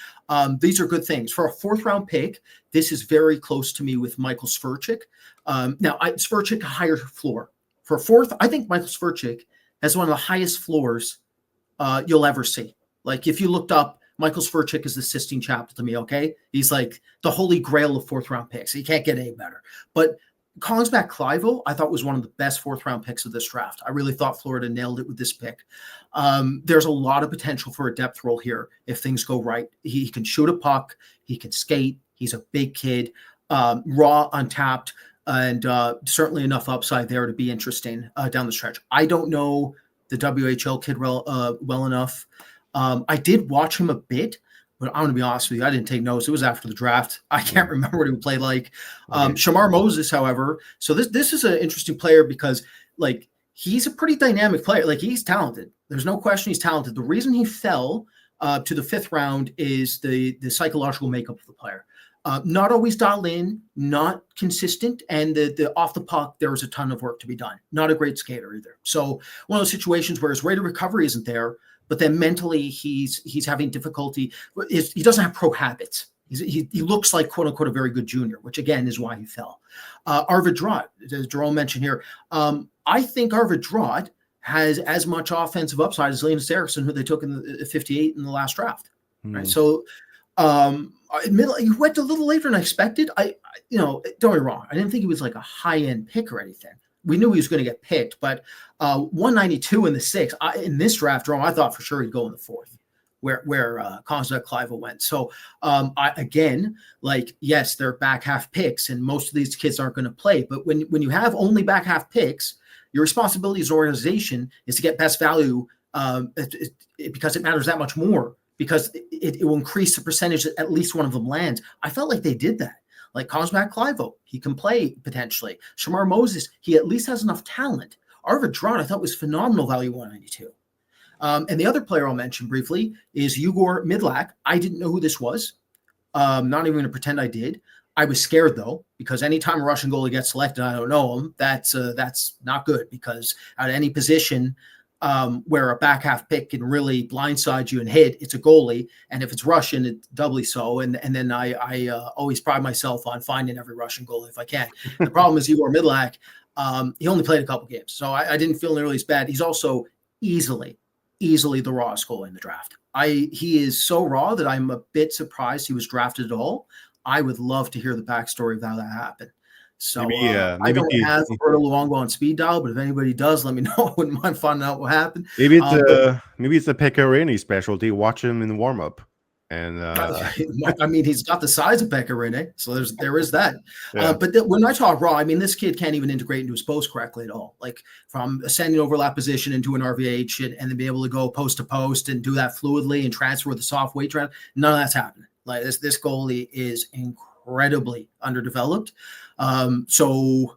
these are good things. For a fourth-round pick, this is very close to me with Michael Sverchik. Now, Sverchik, a higher floor. For a fourth, I think Michael Sverchik has one of the highest floors you'll ever see. Like, if you looked up, Michael Sverchik is the Sistine Chapel to me, okay? He's like the holy grail of fourth-round picks. He can't get any better. But Kosvac-Kleivo, I thought, was one of the best fourth-round picks of this draft. I really thought Florida nailed it with this pick. There's a lot of potential for a depth role here if things go right. He can shoot a puck. He can skate. He's a big kid, raw, untapped, and certainly enough upside there to be interesting down the stretch. I don't know the WHL kid well enough. I did watch him a bit, but I'm going to be honest with you, I didn't take notes. It was after the draft. I can't remember what he played like. Shamar Moses, however, so this is an interesting player because, like, he's a pretty dynamic player. Like, he's talented. There's no question he's talented. The reason he fell to the fifth round is the psychological makeup of the player. Not always dialed in, not consistent, and the off the puck, there was a ton of work to be done. Not a great skater either. So one of those situations where his rate of recovery isn't there, but then mentally he's having difficulty. He doesn't have pro habits. He looks like, quote unquote, a very good junior, which again is why he fell. Arvid Drott, as Jérôme mentioned here, I think Arvid Drott has as much offensive upside as Linus Eriksson, who they took in the 58 in the last draft. Right. So admittedly, he went a little later than I expected. Don't get me wrong, I didn't think he was like a high end pick or anything. We knew he was going to get picked, but 192 in the sixth in this draft, Jérôme, I thought for sure he'd go in the fourth, where Kosvac-Kleivo went. So yes, they're back half picks, and most of these kids aren't going to play. But when you have only back half picks, your responsibility as an organization is to get best value because it matters that much more, because it will increase the percentage that at least one of them lands. I felt like they did that. Like Kosvac-Kleivo, he can play potentially. Shamar Moses, he at least has enough talent. Arvid Drott, I thought, was phenomenal value 192. And the other player I'll mention briefly is Yegor Midlak. I didn't know who this was. Not even going to pretend I did. I was scared, though, because anytime a Russian goalie gets selected, I don't know him. That's not good, because at any position where a back half pick can really blindside you and hit, it's a goalie. And if it's Russian, it's doubly so. And then I always pride myself on finding every Russian goalie if I can. The problem is Yegor Midlak, he only played a couple games, so I didn't feel nearly as bad. He's also easily the rawest goalie in the draft. He is so raw that I'm a bit surprised he was drafted at all. I would love to hear the backstory of how that happened. So maybe I don't have Roberto Luongo on speed dial, but if anybody does, let me know. I wouldn't mind finding out what happened. Maybe it's a Pecorino specialty. Watch him in the warm up, and I mean, he's got the size of Pecorino, so there is that. Yeah. But when I talk raw, I mean, this kid can't even integrate into his post correctly at all. Like, from ascending overlap position into an RVH and then be able to go post to post and do that fluidly and transfer with the soft weight trend. None of that's happening. Like, this goalie is incredibly underdeveloped. So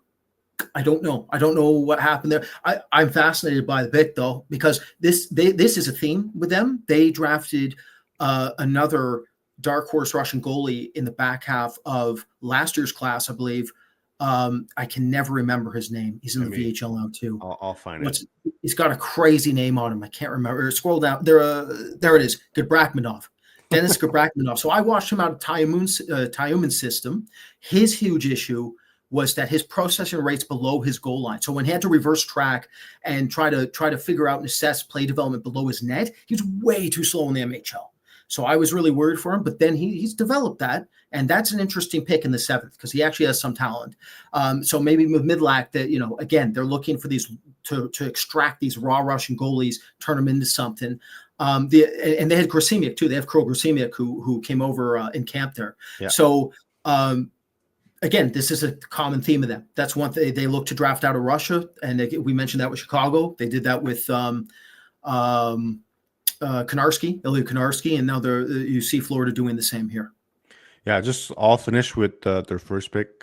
I don't know. I don't know what happened there. I'm fascinated by the pick, though, because this is a theme with them. They drafted another dark horse Russian goalie in the back half of last year's class, I believe. I can never remember his name. He's in the VHL now too. I'll find it. He's got a crazy name on him. I can't remember. Scroll down. There it is. Gebrakmanov. Dennis Gebrakmanov. So I watched him out of Tayuman's system. His huge issue was that his processing rate's below his goal line. So when he had to reverse track and try to figure out and assess play development below his net, he was way too slow in the MHL. So I was really worried for him, but then he's developed that, and that's an interesting pick in the 7th because he actually has some talent. So maybe with Midlack, that again, they're looking for these to extract these raw Russian goalies, turn them into something. And they had Grosimiak too. They have Kirill Grosimiak who came over in camp there. Yeah. So again, this is a common theme of them. That's one thing they look to draft out of Russia, and we mentioned that with Chicago. They did that with Konarski, Ilya Konarski, and now you see Florida doing the same here. Yeah, just all finished with their first pick,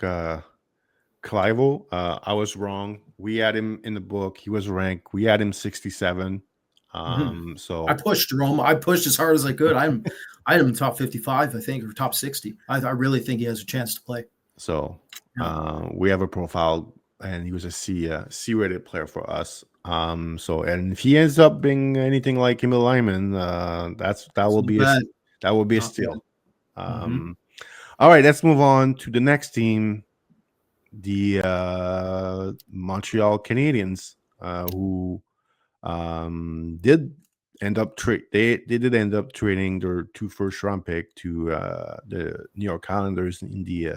Clivo. I was wrong. We had him in the book. He was ranked. We had him 67. So I pushed Jérôme. I pushed as hard as I could. I had him in top 55, I think, or top 60. I really think he has a chance to play. So we have a profile, and he was a C-rated player for us. So, and if he ends up being anything like Emil Lyman, that will be a steal. All right, let's move on to the next team, the Montreal Canadiens, who did end up they did end up trading their 2 first-round pick to the New York Islanders in the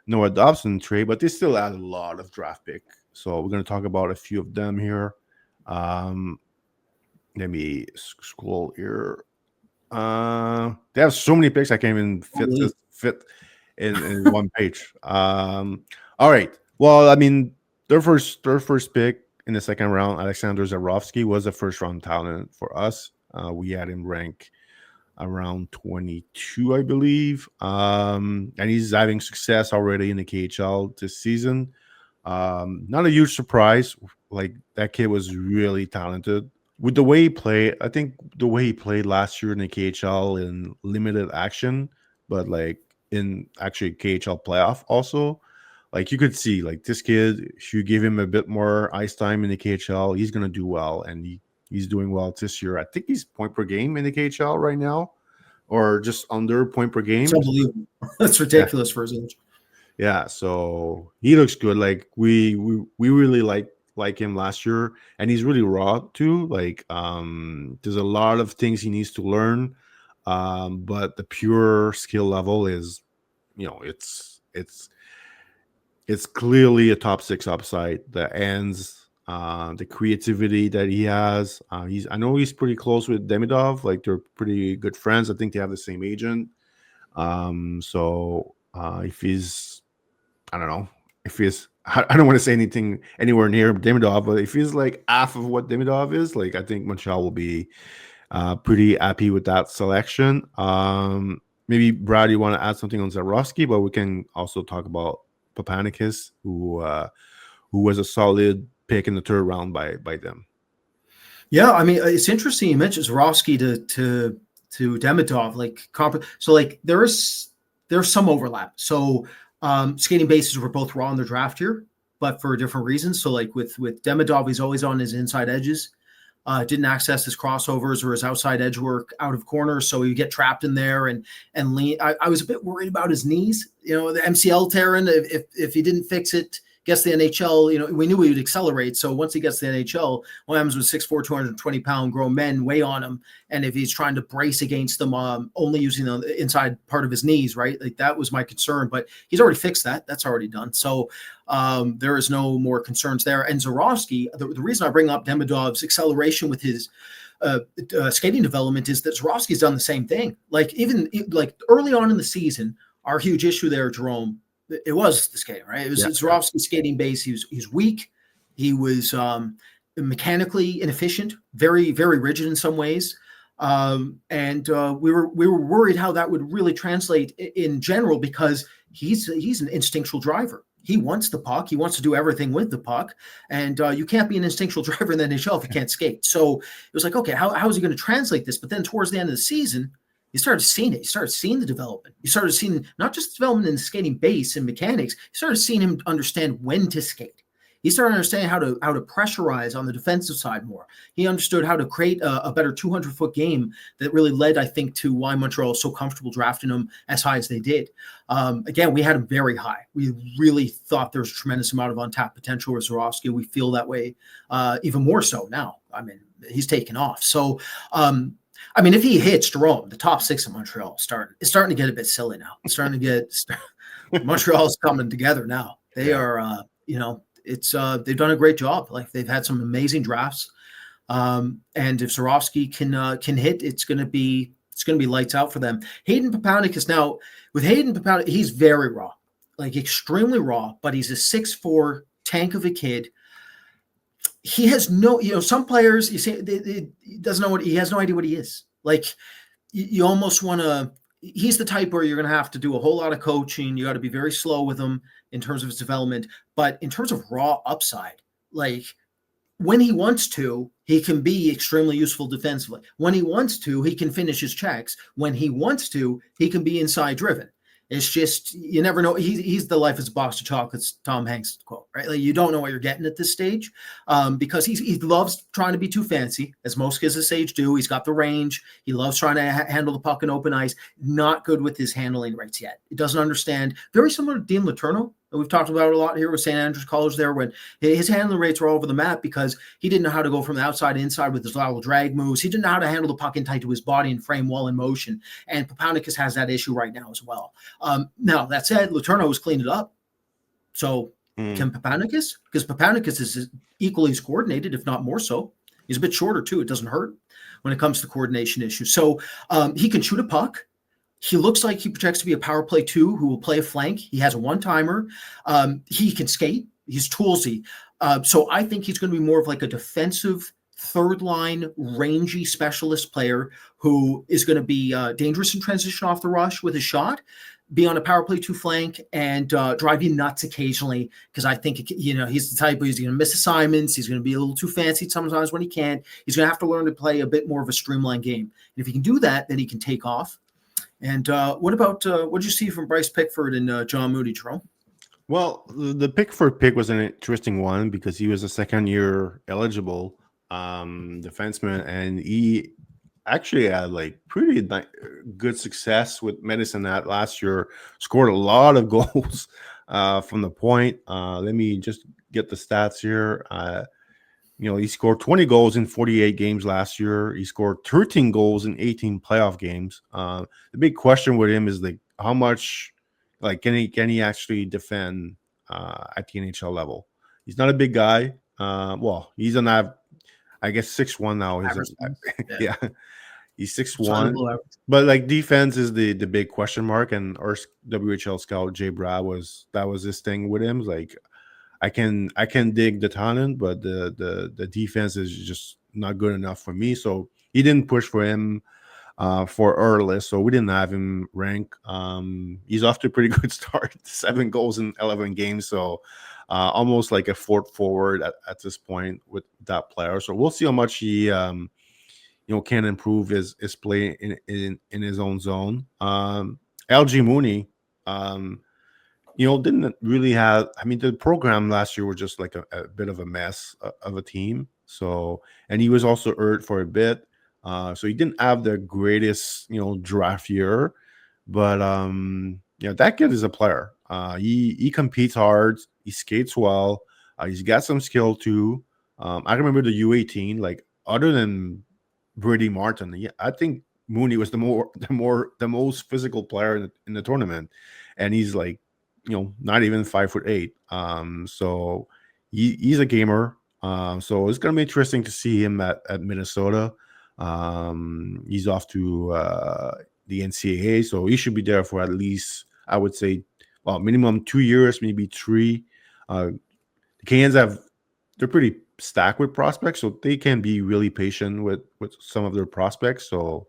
Noah Dobson trade, but they still had a lot of draft pick. So we're going to talk about a few of them here. Let me scroll here. They have so many picks I can't even fit in one page. All right. Well, I mean, their first pick in the second round, Alexander Zarovsky, was a first-round talent for us. We had him rank around 22, I believe. And he's having success already in the KHL this season. Not a huge surprise. Like, that kid was really talented. With the way he played, I think the way he played last year in the KHL in limited action, but like in actually KHL playoff also, like you could see, like this kid, if you give him a bit more ice time in the KHL, he's going to do well. And he's doing well this year. I think he's point per game in the KHL right now, or just under point per game. It's unbelievable. That's ridiculous for his age. Yeah, so he looks good. Like we really like him last year, and he's really raw too. Like there's a lot of things he needs to learn, but the pure skill level is, it's clearly a top 6 upside. The ends, the creativity that he has. I know he's pretty close with Demidov. Like they're pretty good friends. I think they have the same agent. So if he's, I don't know, if he's, I don't want to say anything anywhere near Demidov, but if he's like half of what Demidov is, like I think Montreal will be pretty happy with that selection. Maybe Brad, you want to add something on Zarovsky, but we can also talk about Papanikis, who was a solid pick in the 3rd round by them. Yeah, I mean, it's interesting you mentioned Zarovsky to Demidov. Like, so like there's some overlap. So skating bases were both raw in their draft year, but for different reasons. So like with Demidov, he's always on his inside edges. Didn't access his crossovers or his outside edge work out of corners, so he'd get trapped in there and lean. I was a bit worried about his knees. The MCL tearing. If he didn't fix it, gets the NHL. We knew he would accelerate. So once he gets to the NHL, what happens with 6'4", 220-pound grown men weigh on him, and if he's trying to brace against them, only using the inside part of his knees, right? Like that was my concern. But he's already fixed that. That's already done. So there is no more concerns there. And Zarovsky, the reason I bring up Demidov's acceleration with his skating development is that Zarovsky's done the same thing. Like even like early on in the season, our huge issue there, Jérôme, it was the skating, right? It was Zarovsky's skating base. He's weak. He was mechanically inefficient, very, very rigid in some ways. And we were worried how that would really translate in general, because he's an instinctual driver. He wants the puck. He wants to do everything with the puck. And you can't be an instinctual driver in the NHL if you can't skate. So it was like, okay, how is he going to translate this? But then towards the end of the season, you started seeing it. You started seeing the development. You started seeing not just development in the skating base and mechanics. You started seeing him understand when to skate. He started understanding how to pressurize on the defensive side more. He understood how to create a better 200-foot game that really led, I think, to why Montreal was so comfortable drafting him as high as they did. Again, we had him very high. We really thought there was a tremendous amount of untapped potential with Swarovski. We feel that way even more so now. I mean, he's taken off. So, I mean, if he hits Jérôme, the top 6 of Montreal it's starting to get a bit silly now. It's starting to get Montreal's coming together now. They are, it's they've done a great job. Like they've had some amazing drafts, and if Swarovski can hit, it's going to be lights out for them. Hayden Papanickas now with Hayden Papanickas, he's very raw, like extremely raw, but he's a 6'4" tank of a kid. He has no, some players, you say he doesn't know he has no idea what he is. Like you almost want to, he's the type where you're going to have to do a whole lot of coaching. You got to be very slow with him in terms of his development, but in terms of raw upside, like when he wants to, he can be extremely useful defensively. When he wants to, he can finish his checks. When he wants to, he can be inside driven. It's just, you never know. He's the life is a box of chocolates, Tom Hanks quote, right? Like you don't know what you're getting at this stage because he loves trying to be too fancy, as most kids his age do. He's got the range. He loves trying to handle the puck in open ice. Not good with his handling rates yet. He doesn't understand. Very similar to Dean Letourneau. We've talked about it a lot here with St. Andrews College there when his handling rates were all over the map because he didn't know how to go from the outside to inside with his lateral drag moves. He didn't know how to handle the puck in tight to his body and frame while in motion. And Papanickas has that issue right now as well. Now, that said, Letourneau has cleaned it up. So can Papanickas? Because Papanickas is equally as coordinated, if not more so. He's a bit shorter too. It doesn't hurt when it comes to coordination issues. So he can shoot a puck. He looks like he projects to be a power play 2 who will play a flank. He has a one-timer. He can skate. He's toolsy. So I think he's going to be more of like a defensive third-line rangy specialist player who is going to be dangerous in transition off the rush with his shot, be on a power play 2 flank, and drive you nuts occasionally because I think, he's the type where he's going to miss assignments. He's going to be a little too fancy sometimes when he can't. He's going to have to learn to play a bit more of a streamlined game. And if he can do that, then he can take off. And what about what did you see from Bryce Pickford and John Moody, Jérôme? Well, the Pickford pick was an interesting one because he was a second-year eligible defenseman, and he actually had like pretty good success with Medicine Hat last year. Scored a lot of goals from the point. Let me just get the stats here. He scored 20 goals in 48 games last year. He scored 13 goals in 18 playoff games. The big question with him is like how much, like can he actually defend at the NHL level? He's not a big guy. Well, he's an I guess 6'1" now. Yeah, he's 6'1". But like defense is the big question mark. And our WHL scout Jay Brad was his thing with him. Like I can dig the talent, but the defense is just not good enough for me. So he didn't push for him for our list. So we didn't have him rank. He's off to a pretty good start. 7 goals in 11 games. So almost like a fourth forward at this point with that player. So we'll see how much he can improve his play in his own zone. LG Mooney. Didn't really have. I mean, the program last year was just like a bit of a mess of a team. So, and he was also hurt for a bit. So he didn't have the greatest, draft year. But that kid is a player. He competes hard. He skates well. He's got some skill too. I remember the U18. Like other than Brady Martin, I think Mooney was the most physical player in the tournament, and he's like. Not even 5'8". So he's a gamer. So it's gonna be interesting to see him at Minnesota. He's off to the NCAA, so he should be there for at least, I would say, minimum 2 years, maybe 3. The Canadiens they're pretty stacked with prospects, so they can be really patient with some of their prospects. So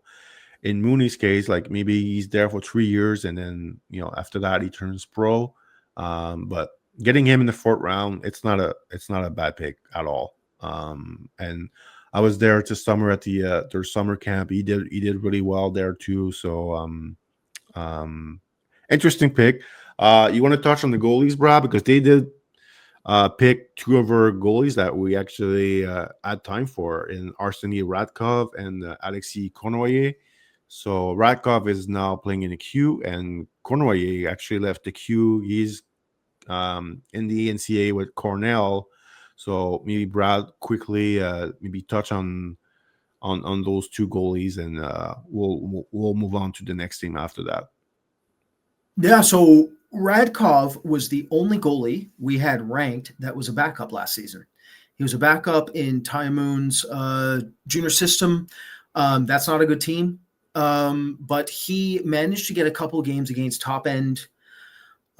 in Mooney's case, like maybe he's there for 3 years, and then after that he turns pro. But getting him in the 4th round, it's not a bad pick at all. And I was there this summer at their summer camp. He did really well there too. So interesting pick. You want to touch on the goalies, Brad, because they did pick two of our goalies that we actually had time for in Arseny Radkov and Alexis Cournoyer. So Radkov is now playing in the queue, and Cournoyer actually left the queue. He's in the NCAA with Cornell. So maybe Brad quickly maybe touch on those two goalies, and we'll move on to the next team after that. Yeah, so Radkov was the only goalie we had ranked that was a backup last season. He was a backup in Ty Moon's junior system. That's not a good team, but he managed to get a couple games against top end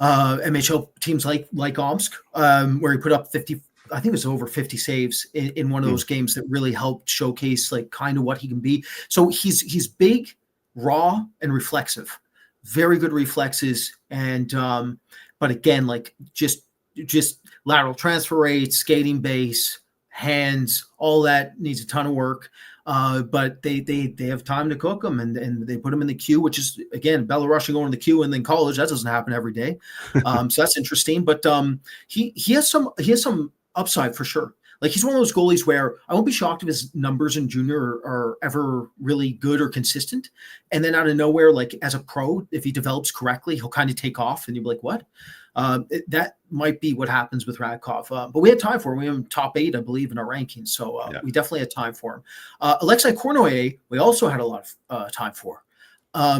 MHL teams like Omsk, where he put up 50. I think it was over 50 saves in one of those games that really helped showcase like kind of what he can be. So he's big, raw, and reflexive. Very good reflexes, and but again, like just lateral transfer rates, skating base, hands, all that needs a ton of work. But they have time to cook them, and they put them in the queue, which is again Belarusian going to the queue and then college. That doesn't happen every day, so that's interesting. But he has some upside for sure. Like he's one of those goalies where I won't be shocked if his numbers in junior are ever really good or consistent. And then out of nowhere, like as a pro, if he develops correctly, he'll kind of take off and you'll be like, what? That might be what happens with Radkov. But we had time for him. We have him top 8, I believe, in our rankings. So we definitely had time for him. Alexei Cournoyer, we also had a lot of time for.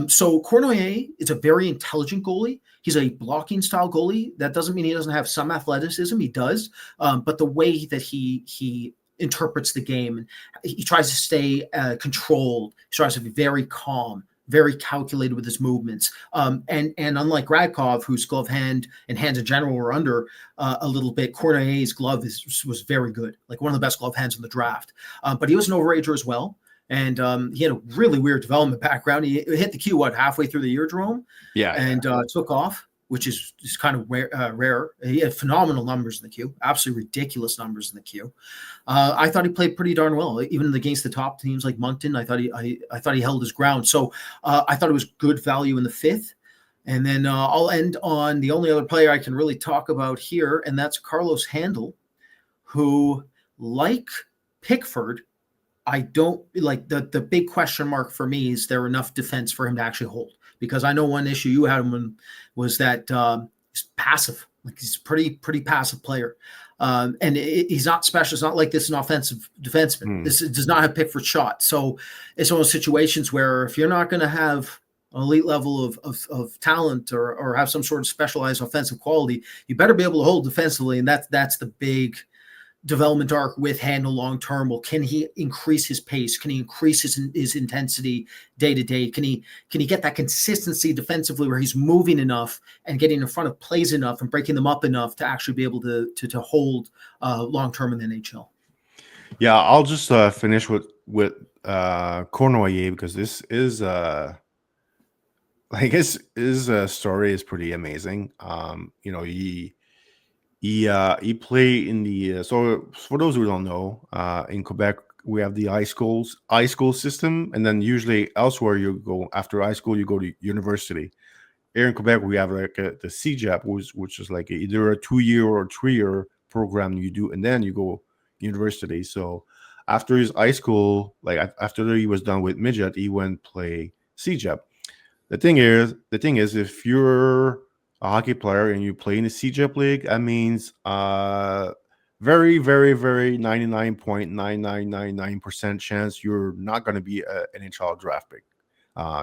So Cournoyer is a very intelligent goalie. He's a blocking style goalie. That doesn't mean he doesn't have some athleticism. He does. But the way that he interprets the game, he tries to stay controlled. He tries to be very calm, very calculated with his movements. And unlike Radkov, whose glove hand and hands in general were under a little bit, Cournoyer's glove was very good, like one of the best glove hands in the draft. But he was an overager as well. And he had a really weird development background. He hit the queue, halfway through the year, Jérôme? Yeah. And took off, which is kind of rare. He had phenomenal numbers in the queue, absolutely ridiculous numbers in the queue. I thought he played pretty darn well, even against the top teams like Moncton. I thought he held his ground. So I thought it was good value in the 5th. And then I'll end on the only other player I can really talk about here, and that's Carlos Handel, who, like Pickford, I don't like the big question mark for me is there enough defense for him to actually hold? Because I know one issue you had him was that he's passive. Like he's a pretty passive player. And he's not special. It's not like this an offensive defenseman. This does not have Pickford shot. So it's one of those situations where if you're not going to have an elite level of talent or have some sort of specialized offensive quality, you better be able to hold defensively. And that's the big development arc with Handel long term. Well, can he increase his pace? Can he increase his intensity day to day? Can he get that consistency defensively where he's moving enough and getting in front of plays enough and breaking them up enough to actually be able to hold long term in the NHL? Yeah, I'll just finish with Cournoyer because this is like his story is pretty amazing. He played in the so for those who don't know, in Quebec we have the high school system, and then usually elsewhere you go after high school you go to university. Here in Quebec we have like the CJAP, which is like either a 2-year or 3-year program you do, and then you go university. So after his high school, like after he was done with Midget, he went play CJAP. The thing is, if you're a hockey player and you play in the CJEP league, that means very, very, very 99.9999% chance you're not going to be an NHL draft pick.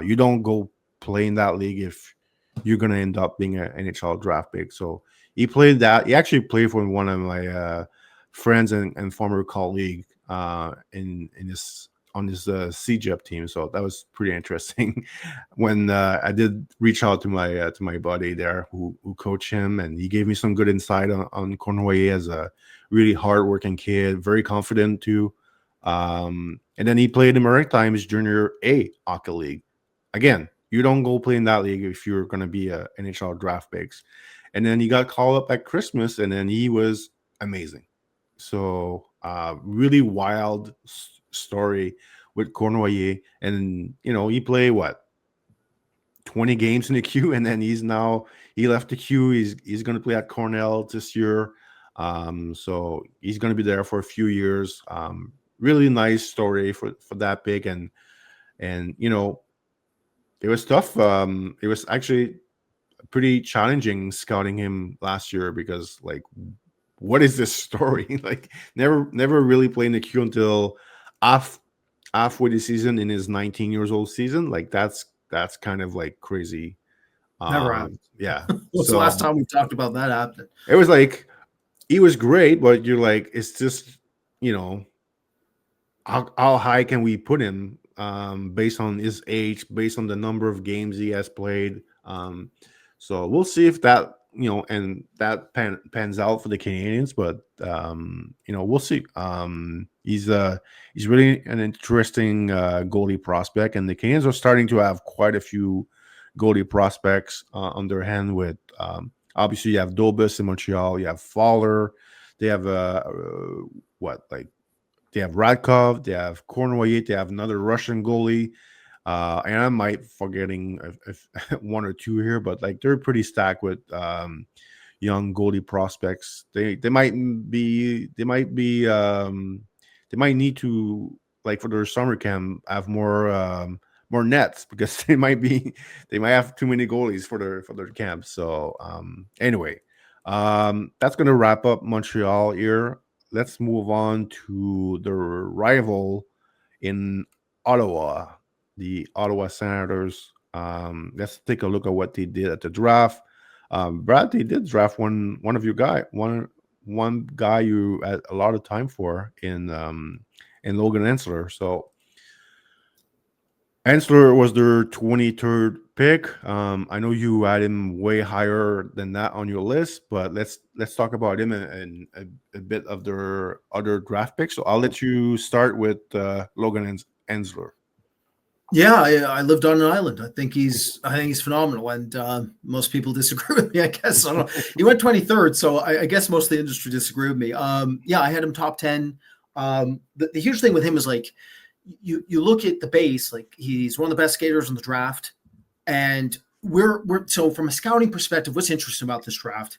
You don't go play in that league if you're going to end up being an NHL draft pick. So he played that. He actually played for one of my friends and former colleague in this on this CJEP team. So that was pretty interesting when I did reach out to my buddy there who coached him, and he gave me some good insight on Cournoyer as a really hardworking kid, very confident too. And then he played in Maritime's Junior A Hockey League. Again, you don't go play in that league if you're going to be a NHL draft picks. And then he got called up at Christmas, and then he was amazing. So really wild story with Cournoyer, and he played 20 games in the queue, and then he left the queue. He's going to play at Cornell this year. So he's going to be there for a few years. Really nice story for that pick, and it was tough. It was actually pretty challenging scouting him last year because like, what is this story? Like, never really playing the Q until off halfway the season in his 19 years old season. Like that's kind of like crazy. Never happened. Yeah. What's the last time we talked about that happening? It was like he was great, but you're like, it's just how high can we put him based on his age, based on the number of games he has played. So we'll see if that and that pans out for the Canadians, but we'll see. He's really an interesting goalie prospect, and the Canadians are starting to have quite a few goalie prospects on their hand. With obviously you have Dobus in Montreal, you have Fowler, they have they have Radkov, they have Cournoyer, they have another Russian goalie. And I might forgetting if one or two here, but like they're pretty stacked with young goalie prospects. They might need to, like, for their summer camp, have more nets because they might have too many goalies for their camp. So anyway, that's gonna wrap up Montreal here. Let's move on to the rival in Ottawa, the Ottawa Senators. Let's take a look at what they did at the draft. Brad, they did draft one guy you had a lot of time for in Logan Ensler. So Ensler was their 23rd pick. I know you had him way higher than that on your list, but let's talk about him and a bit of their other draft picks. So I'll let you start with Logan Ensler. Yeah, I lived on an island. I think he's phenomenal, and most people disagree with me. I guess I don't know. He went 23rd, so I guess most of the industry disagree with me. Yeah, I had him top 10. The huge thing with him is like you look at the base, like he's one of the best skaters in the draft, and we're so from a scouting perspective, what's interesting about this draft?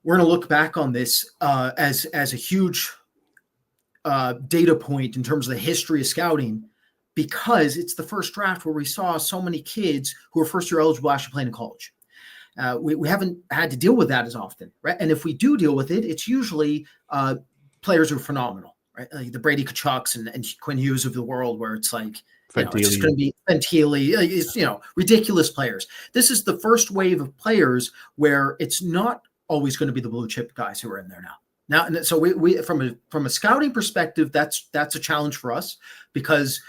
We're going to look back on this as a huge data point in terms of the history of scouting, because it's the first draft where we saw so many kids who are first-year eligible actually playing in college. We haven't had to deal with that as often, right? And if we do deal with it, it's usually players who are phenomenal, right? Like the Brady Kachucks and Quinn Hughes of the world, where it's like, it's just going to be Fantilli, it's, ridiculous players. This is the first wave of players where it's not always going to be the blue chip guys who are in there now. Now, so we from a scouting perspective, that's a challenge for us, because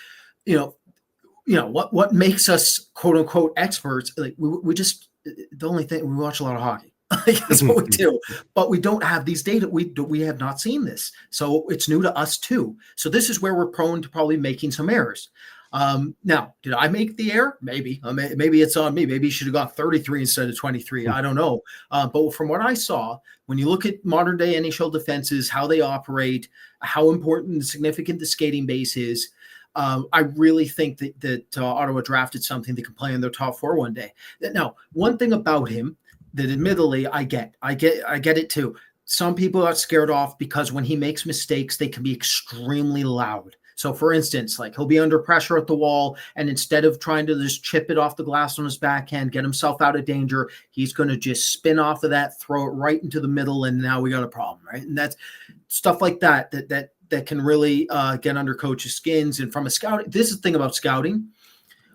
what makes us quote unquote experts. Like we just, the only thing, we watch a lot of hockey. That's what we do, but we don't have these data. We have not seen this, so it's new to us too. So this is where we're prone to probably making some errors. Now, did I make the error? Maybe. Maybe it's on me. Maybe you should have got 33 instead of 23. I don't know. But from what I saw, when you look at modern day NHL defenses, how they operate, how important and significant the skating base is, I really think that Ottawa drafted something that can play in their top four one day. Now, one thing about him that admittedly I get it too. Some people are scared off because when he makes mistakes, they can be extremely loud. So for instance, like he'll be under pressure at the wall, and instead of trying to just chip it off the glass on his backhand, get himself out of danger, he's going to just spin off of that, throw it right into the middle, and now we got a problem, right? And that's stuff like that can really get under coaches' skins. And from a scouting, this is the thing about scouting.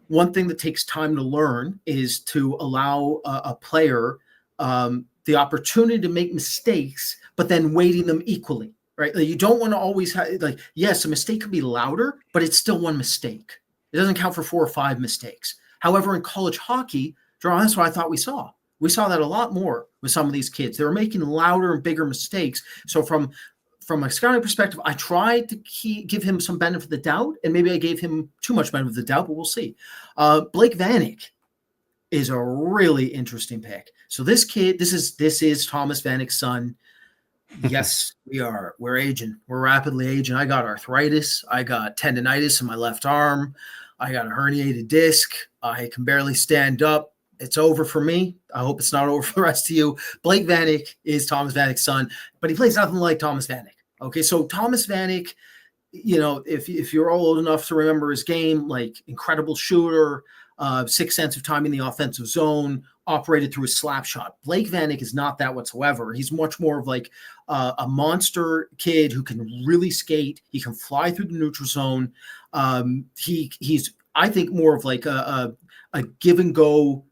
One thing that takes time to learn is to allow a player the opportunity to make mistakes, but then weighting them equally, right? Like you don't want to always have, like, yes, a mistake could be louder, but it's still one mistake. It doesn't count for 4 or 5 mistakes. However, in college hockey, that's what I thought we saw. We saw that a lot more with some of these kids. They were making louder and bigger mistakes. So from a scouting perspective, I tried to give him some benefit of the doubt, and maybe I gave him too much benefit of the doubt, but we'll see. Blake Vanek is a really interesting pick. So this kid, this is Thomas Vanek's son. Yes, we're aging. We're rapidly aging. I got arthritis. I got tendonitis in my left arm. I got a herniated disc. I can barely stand up. it's over for me. I hope it's not over for the rest of you. Blake Vanek is Thomas Vanek's son, but he plays nothing like Thomas Vanek. Okay, so Thomas Vanek, if you're all old enough to remember his game, like incredible shooter, sixth sense of time in the offensive zone, operated through a slap shot. Blake Vanek is not that whatsoever. He's much more of like a monster kid who can really skate. He can fly through the neutral zone. He's I think more of like a give and go,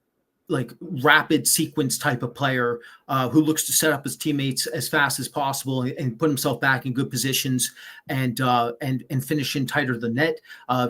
like rapid sequence type of player who looks to set up his teammates as fast as possible and put himself back in good positions and finish in tighter than net.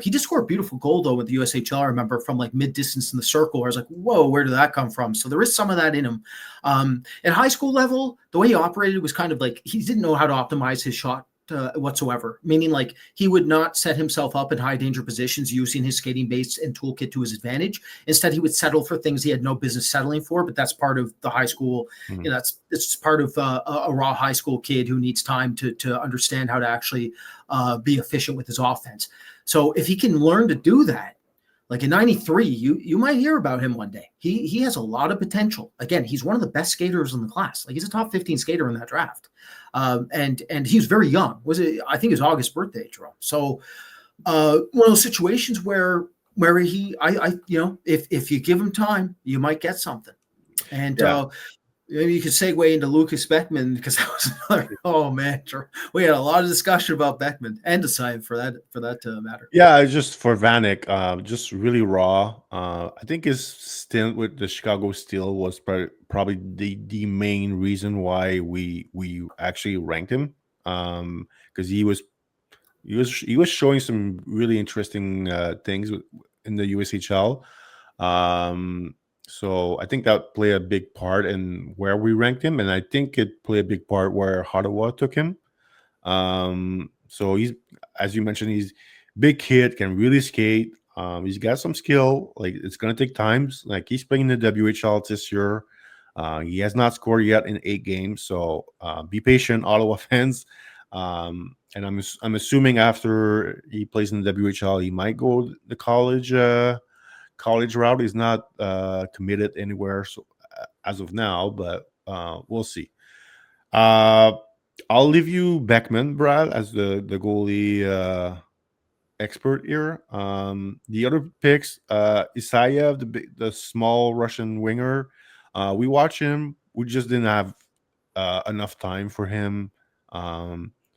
He just scored a beautiful goal though with the USHL. I remember from like mid distance in the circle. I was like, whoa, where did that come from? So there is some of that in him. At high school level, the way he operated was kind of like he didn't know how to optimize his shot whatsoever, meaning like he would not set himself up in high danger positions using his skating base and toolkit to his advantage. Instead, he would settle for things he had no business settling for, but that's part of the high school. It's part of a raw high school kid who needs time to understand how to actually be efficient with his offense. So if he can learn to do that, like in 93, you might hear about him one day. He has a lot of potential. Again, he's one of the best skaters in the class. Like he's a top 15 skater in that draft. And he's very young. I think his August birthday, Jerome. So one of those situations where if you give him time, you might get something. And maybe you could segue into Lucas Beckman because that was another. Oh man, we had a lot of discussion about Beckman and Desai for that matter. Yeah, just for Vanek, just really raw. I think his stint with the Chicago Steel was probably the main reason why we actually ranked him. Because he was showing some really interesting things in the USHL. So I think that played a big part in where we ranked him, and I think it played a big part where Ottawa took him. So he's, as you mentioned, he's big kid, can really skate. He's got some skill. Like it's gonna take times. Like he's playing the WHL this year. He has not scored yet in 8 games, so be patient, Ottawa fans. And I'm assuming after he plays in the WHL, he might go the college route. He's not committed anywhere as of now, but we'll see. I'll leave you Beckman, Brad, as the goalie expert here. The other picks, Isayev, the small Russian winger. We watch him. We just didn't have enough time for him.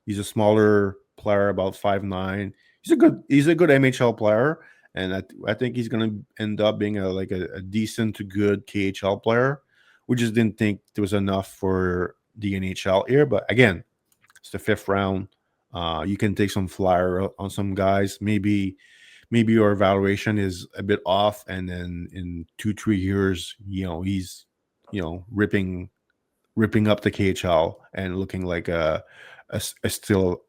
He's a smaller player, about 5'9". He's a good NHL player. And I think he's going to end up being a decent to good KHL player. We just didn't think there was enough for the NHL here. But again, it's the 5th round. You can take some flyer on some guys. Maybe your evaluation is a bit off, and then in 2-3 years, he's ripping up the KHL and looking like a steal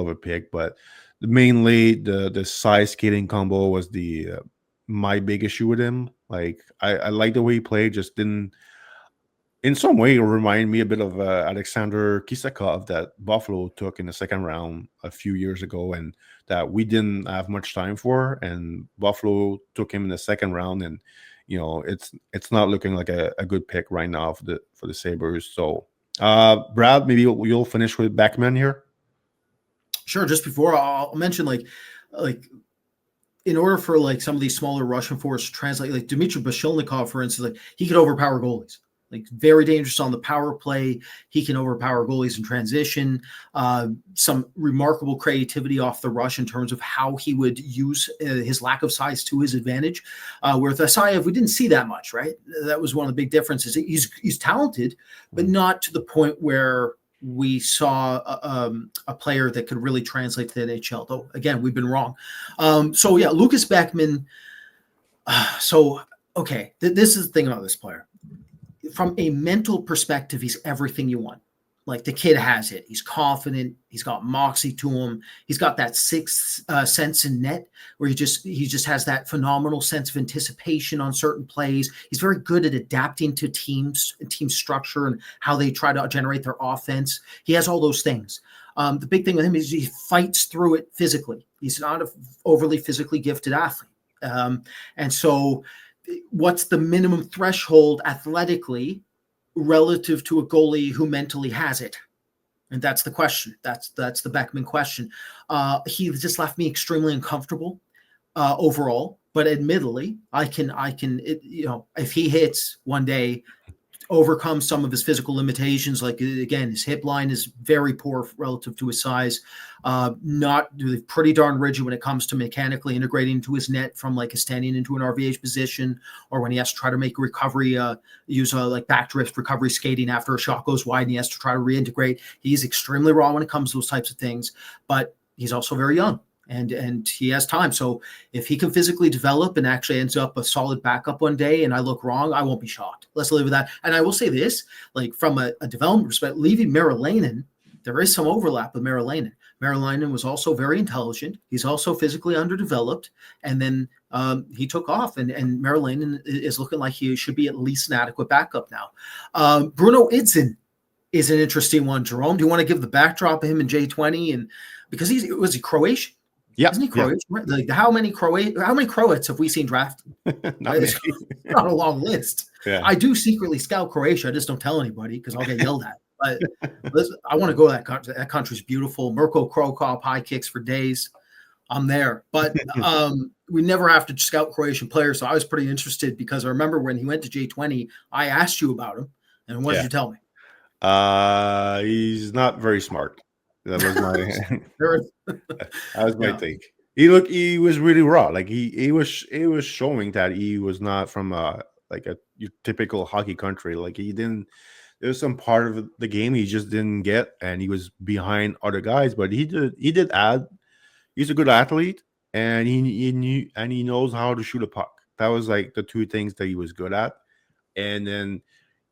of a pick. But mainly the size skating combo was my big issue with him. Like I like the way he played, just didn't. In some way, it reminded me a bit of Alexander Kisakov that Buffalo took in the 2nd round a few years ago, and that we didn't have much time for. And Buffalo took him in the 2nd round, and it's not looking like a good pick right now for the Sabres. So, Brad, maybe you'll finish with Beckman here. Sure. Just before I'll mention like in order for like some of these smaller Russian forwards to translate, like Dmitry Bashilnikov, for instance, like he could overpower goalies. Like very dangerous on the power play. He can overpower goalies in transition. Some remarkable creativity off the rush in terms of how he would use his lack of size to his advantage. Where with Isayev, we didn't see that much, right? That was one of the big differences. He's talented, but not to the point where we saw a player that could really translate to the NHL. Though, again, we've been wrong. So, yeah, Lucas Beckman. This is the thing about this player. From a mental perspective, he's everything you want. Like the kid has it. He's confident. He's got moxie to him. He's got that 6th sense in net where he just has that phenomenal sense of anticipation on certain plays. He's very good at adapting to teams and team structure and how they try to generate their offense. He has all those things. The big thing with him is he fights through it physically. He's not an overly physically gifted athlete. And so what's the minimum threshold athletically relative to a goalie who mentally has it? And that's the question. That's the Beckman question. He just left me extremely uncomfortable overall. But admittedly, I can, if he hits one day, overcome some of his physical limitations. Like, again, his hip line is very poor relative to his size. Not pretty darn rigid when it comes to mechanically integrating into his net from like a standing into an RVH position, or when he has to try to make a recovery, use like backdrift recovery skating after a shot goes wide and he has to try to reintegrate. He's extremely raw when it comes to those types of things, but he's also very young. And he has time. So if he can physically develop and actually ends up a solid backup one day and I look wrong, I won't be shocked. Let's live with that. And I will say this, like from a development perspective, leaving Merrilanen, there is some overlap with Merrilanen. Merrilanen was also very intelligent. He's also physically underdeveloped. And then he took off, and Merrilanen is looking like he should be at least an adequate backup now. Bruno Idzin is an interesting one, Jerome. Do you want to give the backdrop of him in J20? And because was he Croatian? Yeah, isn't he Croatian? Yeah. Like how many Croats have we seen drafted? Not a long list. Yeah. I do secretly scout Croatia. I just don't tell anybody because I'll get yelled at. But I want to go to that country. That country's beautiful. Mirko Krokop, high kicks for days. I'm there. But we never have to scout Croatian players. So I was pretty interested because I remember when he went to J20, I asked you about him. And what did you tell me? He's not very smart. That was my take. He was really raw. Like he was showing that he was not from like a typical hockey country. Like he didn't. There's some part of the game he just didn't get, and he was behind other guys. But he did add. He's a good athlete, and he knew, and he knows how to shoot a puck. That was like the two things that he was good at. And then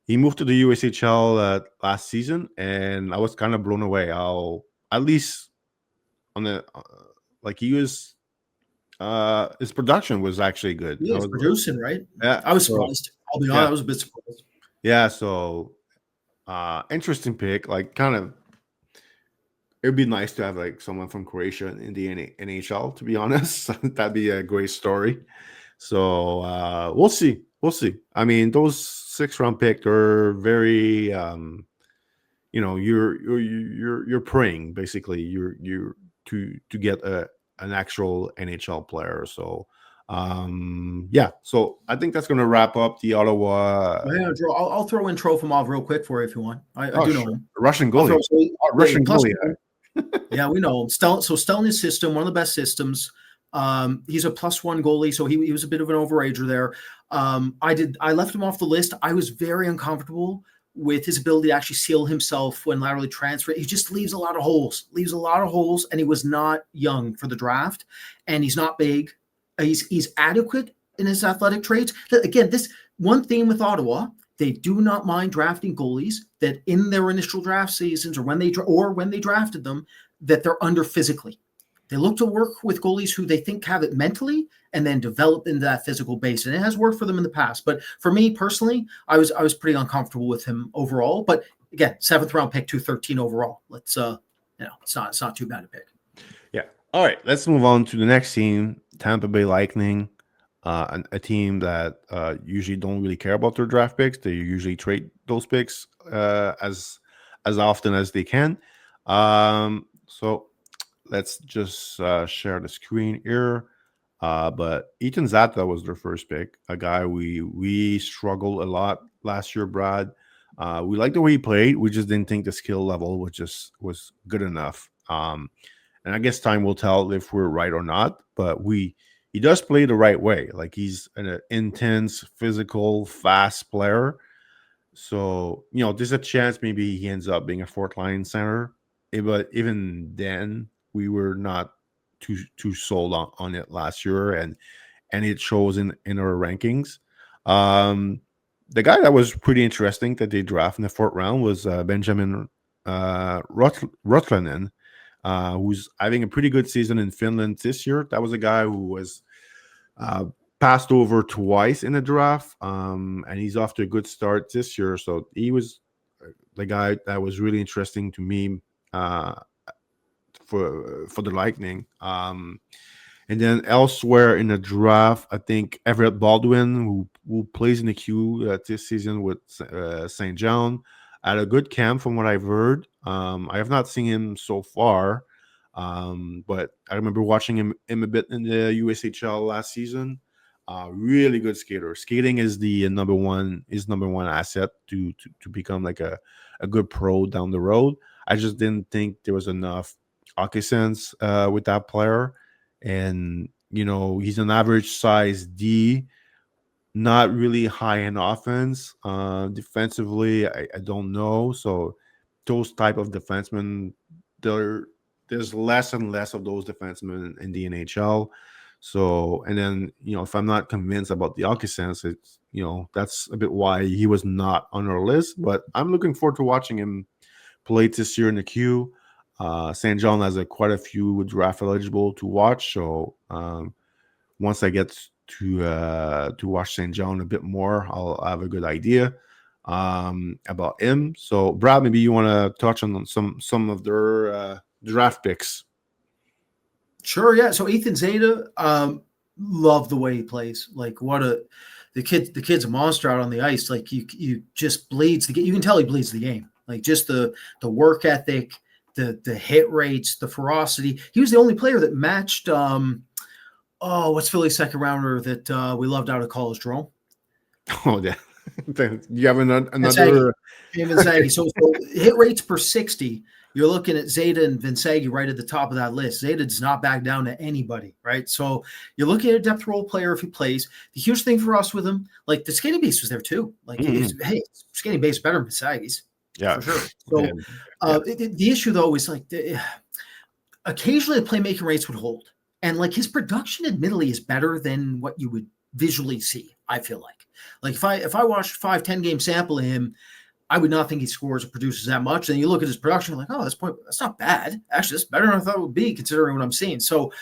he moved to the USHL last season, and I was kind of blown away how, at least on the like he was, his production was actually good. He was producing, right? Yeah, I was surprised. I'll be honest, I was a bit surprised. Yeah, so interesting pick. Like, kind of, it'd be nice to have like someone from Croatia in the NHL. To be honest, that'd be a great story. So we'll see. We'll see. I mean, those 6th-round picks are very, you're praying basically. You're to get an actual NHL player. So, So I think that's going to wrap up the Ottawa. I'll throw in Trofimov real quick for you if you want. I do know him. Russian goalie. Russian goalie. Yeah, we know him. So still in his system, one of the best systems. He's a +1 goalie, so he was a bit of an overager there. I left him off the list. I was very uncomfortable with his ability to actually seal himself when laterally transferred. He just leaves a lot of holes, and he was not young for the draft, and he's not big. He's adequate in his athletic traits. Again, this one theme with Ottawa, they do not mind drafting goalies that in their initial draft seasons or when they drafted them, that they're under physically. They look to work with goalies who they think have it mentally and then develop into that physical base. And it has worked for them in the past. But for me personally, I was pretty uncomfortable with him overall. But again, 7th-round pick, 213 overall. Let's it's not too bad a pick. Yeah. All right. Let's move on to the next team, Tampa Bay Lightning. A team that usually don't really care about their draft picks. They usually trade those picks as often as they can. So let's just share the screen here. But Ethan Zata was their first pick, a guy we struggled a lot last year, Brad. We liked the way he played. We just didn't think the skill level was good enough. And I guess time will tell if we're right or not. But he does play the right way. Like, he's an intense, physical, fast player. So, there's a chance maybe he ends up being a 4th-line center. But even then, we were not too sold on it last year, and it shows in our rankings. The guy that was pretty interesting that they drafted in the 4th round was Benjamin Rutlanen, who's having a pretty good season in Finland this year. That was a guy who was passed over twice in the draft, and he's off to a good start this year. So he was the guy that was really interesting to me for the Lightning. And then elsewhere in the draft, I think Everett Baldwin, who plays in the queue this season with St. John, had a good camp from what I've heard. I have not seen him so far, but I remember watching him a bit in the USHL last season. Really good skater. Skating is the number one asset to become like a good pro down the road. I just didn't think there was enough hockey sense with that player. And he's an average size D, not really high in offense. Defensively, I don't know. So those type of defensemen, there's less and less of those defensemen in the NHL. So, and then if I'm not convinced about the hockey sense, it's that's a bit why he was not on our list. But I'm looking forward to watching him play this year in the queue. St. John has quite a few draft eligible to watch. So once I get to watch St. John a bit more, I'll have a good idea about him. So Brad, maybe you want to touch on some of their draft picks. Sure, yeah. So Ethan Zeta, love the way he plays. Like the kid's a monster out on the ice. Like you just bleeds the game. You can tell he bleeds the game. Like just the work ethic, the hit rates, the ferocity. He was the only player that matched what's Philly's second rounder that we loved out of college, Jerome? Oh, yeah. You have another Vinsagi. So hit rates per 60. You're looking at Zeta and Vinsagi right at the top of that list. Zeta does not back down to anybody, right? So you're looking at a depth role player if he plays. The huge thing for us with him, like the skating base was there too. Like, hey, skating base better than Vinsagi's. Yeah, for sure. So the issue though is like occasionally the playmaking rates would hold, and like his production, admittedly, is better than what you would visually see. I feel like if I watched 5-10 game sample of him, I would not think he scores or produces that much. And you look at his production, like, oh, that's not bad. Actually, that's better than I thought it would be, considering what I'm seeing. So,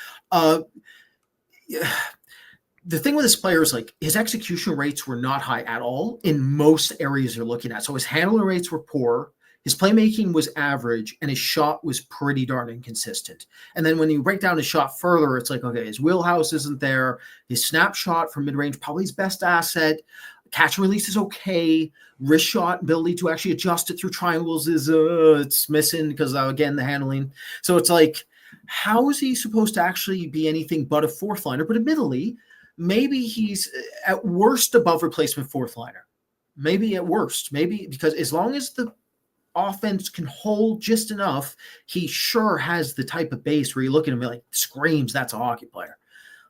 the thing with this player is like his execution rates were not high at all in most areas you're looking at. So his handling rates were poor. His playmaking was average, and his shot was pretty darn inconsistent. And then when you break down his shot further, it's like, okay, his wheelhouse isn't there. His snapshot from mid-range, probably his best asset. Catch and release is okay. Wrist shot ability to actually adjust it through triangles is it's missing because, again, the handling. So it's like, how is he supposed to actually be anything but a fourth liner? But admittedly, maybe he's at worst above replacement fourth liner. Maybe at worst. Maybe because as long as the offense can hold just enough, he sure has the type of base where you look at him and like screams, that's a hockey player.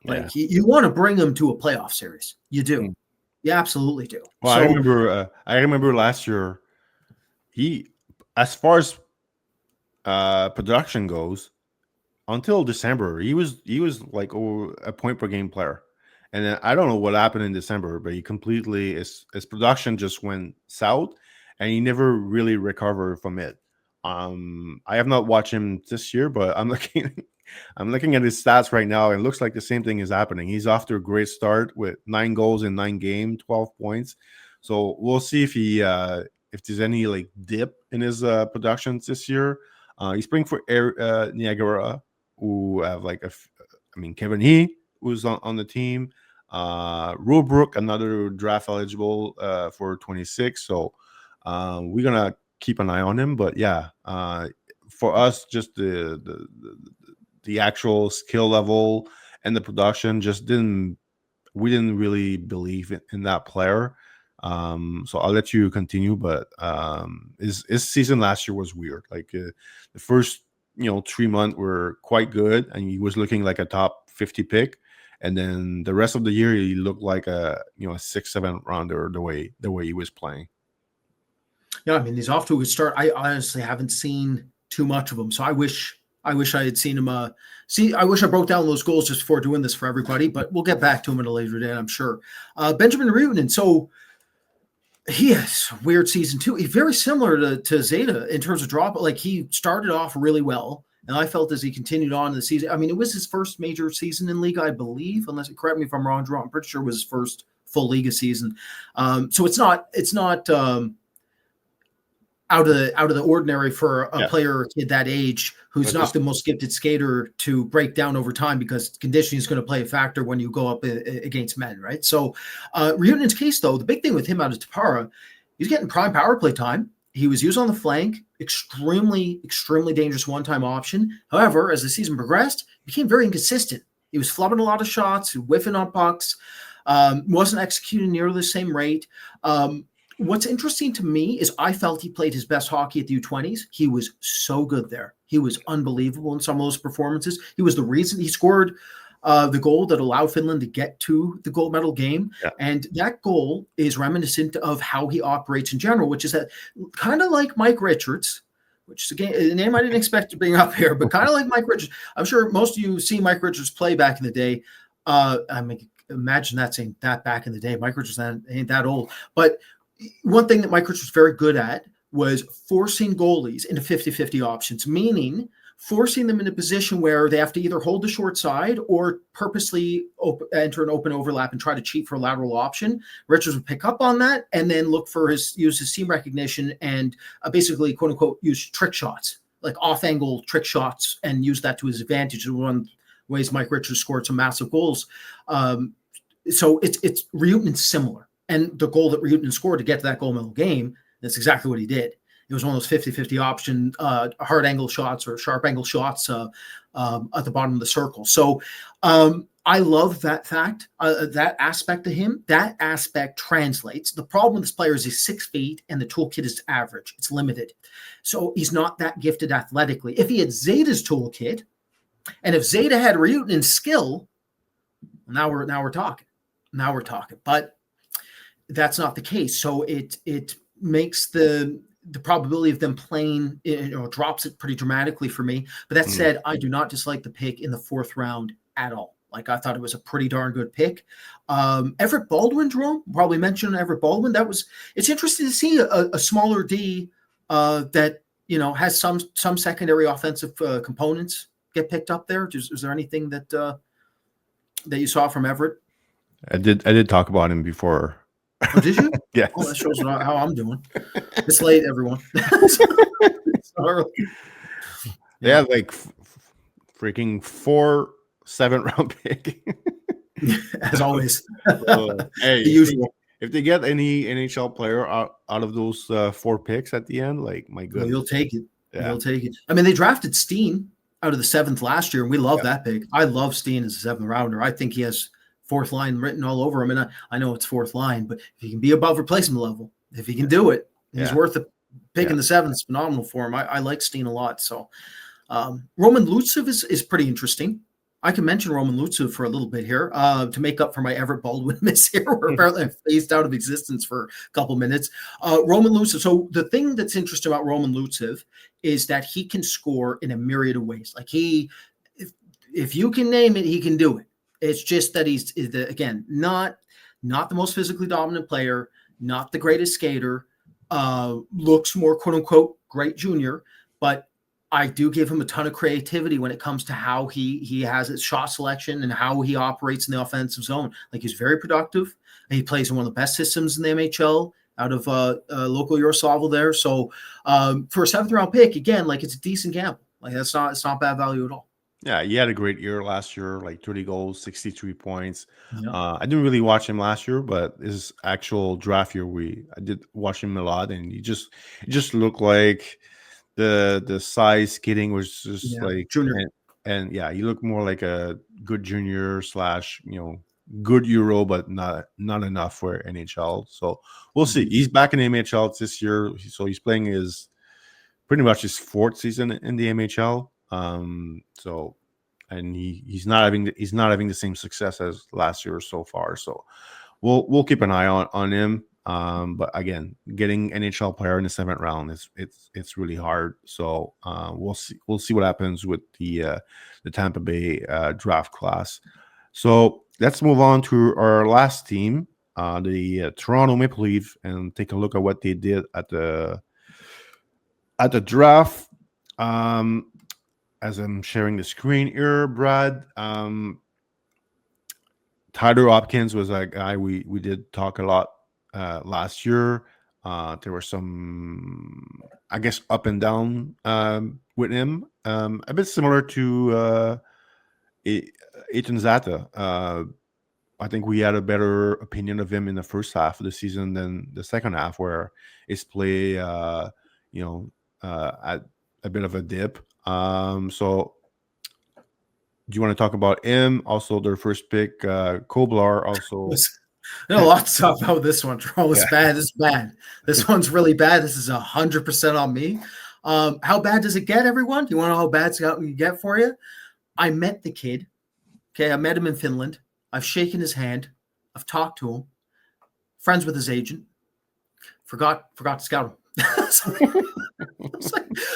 Like you want to bring him to a playoff series. You do. You absolutely do. Well, so, I remember last year, he, as far as production goes, until December, he was like a point per game player. And then I don't know what happened in December, but his production just went south, and he never really recovered from it. I have not watched him this year, but I'm looking at his stats right now, and it looks like the same thing is happening. He's off to a great start with 9 goals in 9 games, 12 points. So we'll see if if there's any like dip in his productions this year. He's playing for Niagara, who have Kevin He, who's on the team. Rulebrook, another draft eligible for 26. So we're gonna keep an eye on him. But yeah, for us, just the actual skill level and the production we didn't really believe in that player. So I'll let you continue, but his season last year was weird. Like the first 3 months were quite good, and he was looking like a top 50 pick, and then the rest of the year he looked like a 6-7 rounder the way he was playing. Yeah, I mean, he's off to a good start. I honestly haven't seen too much of him, so I wish I had seen him. I wish I broke down those goals just before doing this for everybody, but we'll get back to him at a later date, I'm sure. Benjamin Riunen, so he has a weird season too. He's very similar to Zeta in terms of drop. Like he started off really well, and I felt as he continued on in the season. I mean, it was his first major season in league, I believe, unless correct me if I'm wrong, Drew. I'm pretty sure it was his first full league season. So it's not out of the ordinary for a Yeah. player or kid that age who's not the most gifted skater to break down over time, because conditioning is going to play a factor when you go up against men, right? So Ryutinen's case, though, the big thing with him out of Tappara, he's getting prime power play time. He was used on the flank, extremely, extremely dangerous one-time option. However, as the season progressed, he became very inconsistent. He was flubbing a lot of shots, whiffing on pucks, wasn't executing nearly the same rate. What's interesting to me is I felt he played his best hockey at the U20s. He was so good there. He was unbelievable in some of those performances. He was the reason he scored the goal that allowed Finland to get to the gold medal game. Yeah. And that goal is reminiscent of how he operates in general, which is that kind of like Mike Richards, which is a name I didn't expect to bring up here, but kind of like Mike Richards. I'm sure most of you see Mike Richards play back in the day. I mean, imagine that saying that back in the day. Mike Richards ain't that old. But one thing that Mike Richards was very good at was forcing goalies into 50-50 options, meaning forcing them in a position where they have to either hold the short side or purposely enter an open overlap and try to cheat for a lateral option. Richards would pick up on that and then look for use his seam recognition and basically, quote unquote, use trick shots, like off-angle trick shots, and use that to his advantage. In one ways Mike Richards scored some massive goals. So it's Ryutinen's similar. And the goal that Ryutinen scored to get to that gold medal game, that's exactly what he did. It was one of those 50-50 option hard angle shots or sharp angle shots at the bottom of the circle. So I love that fact, that aspect of him. That aspect translates. The problem with this player is he's 6 feet and the toolkit is average. It's limited. So he's not that gifted athletically. If he had Zeta's toolkit, and if Zeta had Ryutinen's skill, now we're talking. Now we're talking. But that's not the case. So it makes the probability of them playing, drops it pretty dramatically for me. But that said, I do not dislike the pick in the 4th round at all. Like, I thought it was a pretty darn good pick. Everett Baldwin, Jerome, probably mentioned Everett Baldwin. It's interesting to see a smaller D that, has some secondary offensive components get picked up there. Is there anything that you saw from Everett? I did talk about him before. Oh, did you? Yes. Oh, that shows how I'm doing. It's late, everyone. Sorry. Yeah, like freaking 4 7th-round pick. As always. Hey, the usual. If they get any NHL player out of those 4 picks at the end, like, my goodness. Well, you'll take it. Yeah. You'll take it. I mean, they drafted Steen out of the 7th last year, and we love that pick. I love Steen as a 7th rounder. I think he has 4th line written all over him. And I know it's 4th line, but if he can be above replacement level, if he can do it, he's worth a pick in the 7th. It's phenomenal for him. I like Steen a lot. So Roman Lutsev is pretty interesting. I can mention Roman Lutsev for a little bit here to make up for my Everett Baldwin miss here, where apparently I phased out of existence for a couple minutes. Roman Lutsev. So the thing that's interesting about Roman Lutsev is that he can score in a myriad of ways. Like, if you can name it, he can do it. It's just that he's, again, not the most physically dominant player, not the greatest skater, looks more, quote unquote, great junior, but I do give him a ton of creativity when it comes to how he has his shot selection and how he operates in the offensive zone. Like, he's very productive, and he plays in one of the best systems in the MHL out of local Yaroslavl there. So for a 7th-round pick, again, like, it's a decent gamble. Like, it's not bad value at all. Yeah, he had a great year last year, like 30 goals, 63 points. Yeah. I didn't really watch him last year, but his actual draft year, I did watch him a lot, and he just looked like the size skating was just like junior. And he looked more like a good junior / good Euro, but not enough for NHL. So we'll see. He's back in the MHL this year, so he's playing pretty much his 4th season in the MHL. So, and he's not having the same success as last year so far. So we'll keep an eye on him. But again, getting NHL player in the 7th round it's really hard. So we'll see what happens with the Tampa Bay draft class. So let's move on to our last team, the Toronto Maple Leafs, and take a look at what they did at the draft. As I'm sharing the screen here, Brad, Tyler Hopkins was a guy we did talk a lot last year. There were some, I guess, up and down with him. A bit similar to Ethan Zata. I think we had a better opinion of him in the first half of the season than the second half, where his play, at a bit of a dip. So, do you want to talk about him? Also, their first pick, Koblar. Also, There's a lot to talk about with this one. It's yeah. bad. This is bad. This one's really bad. This is 100% on me. How bad does it get, everyone? Do you want to know how bad it's going to get for you? I met the kid. Okay, I met him in Finland. I've shaken his hand. I've talked to him. Friends with his agent. Forgot to scout him.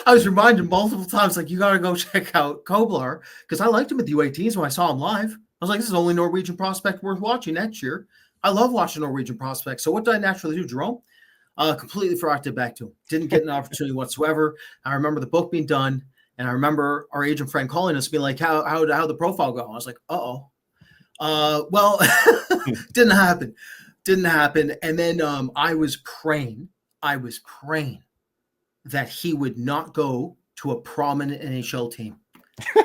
I was reminded multiple times, like, you got to go check out Koblar, because I liked him at the U18s when I saw him live. I was like, this is the only Norwegian prospect worth watching next year. I love watching Norwegian prospects. So what did I naturally do, Jerome? Completely forgot to get back to him. Didn't get an opportunity whatsoever. I remember the book being done, and I remember our agent friend calling us, being like, how the profile go? I was like, well, didn't happen. And then I was praying that he would not go to a prominent NHL team.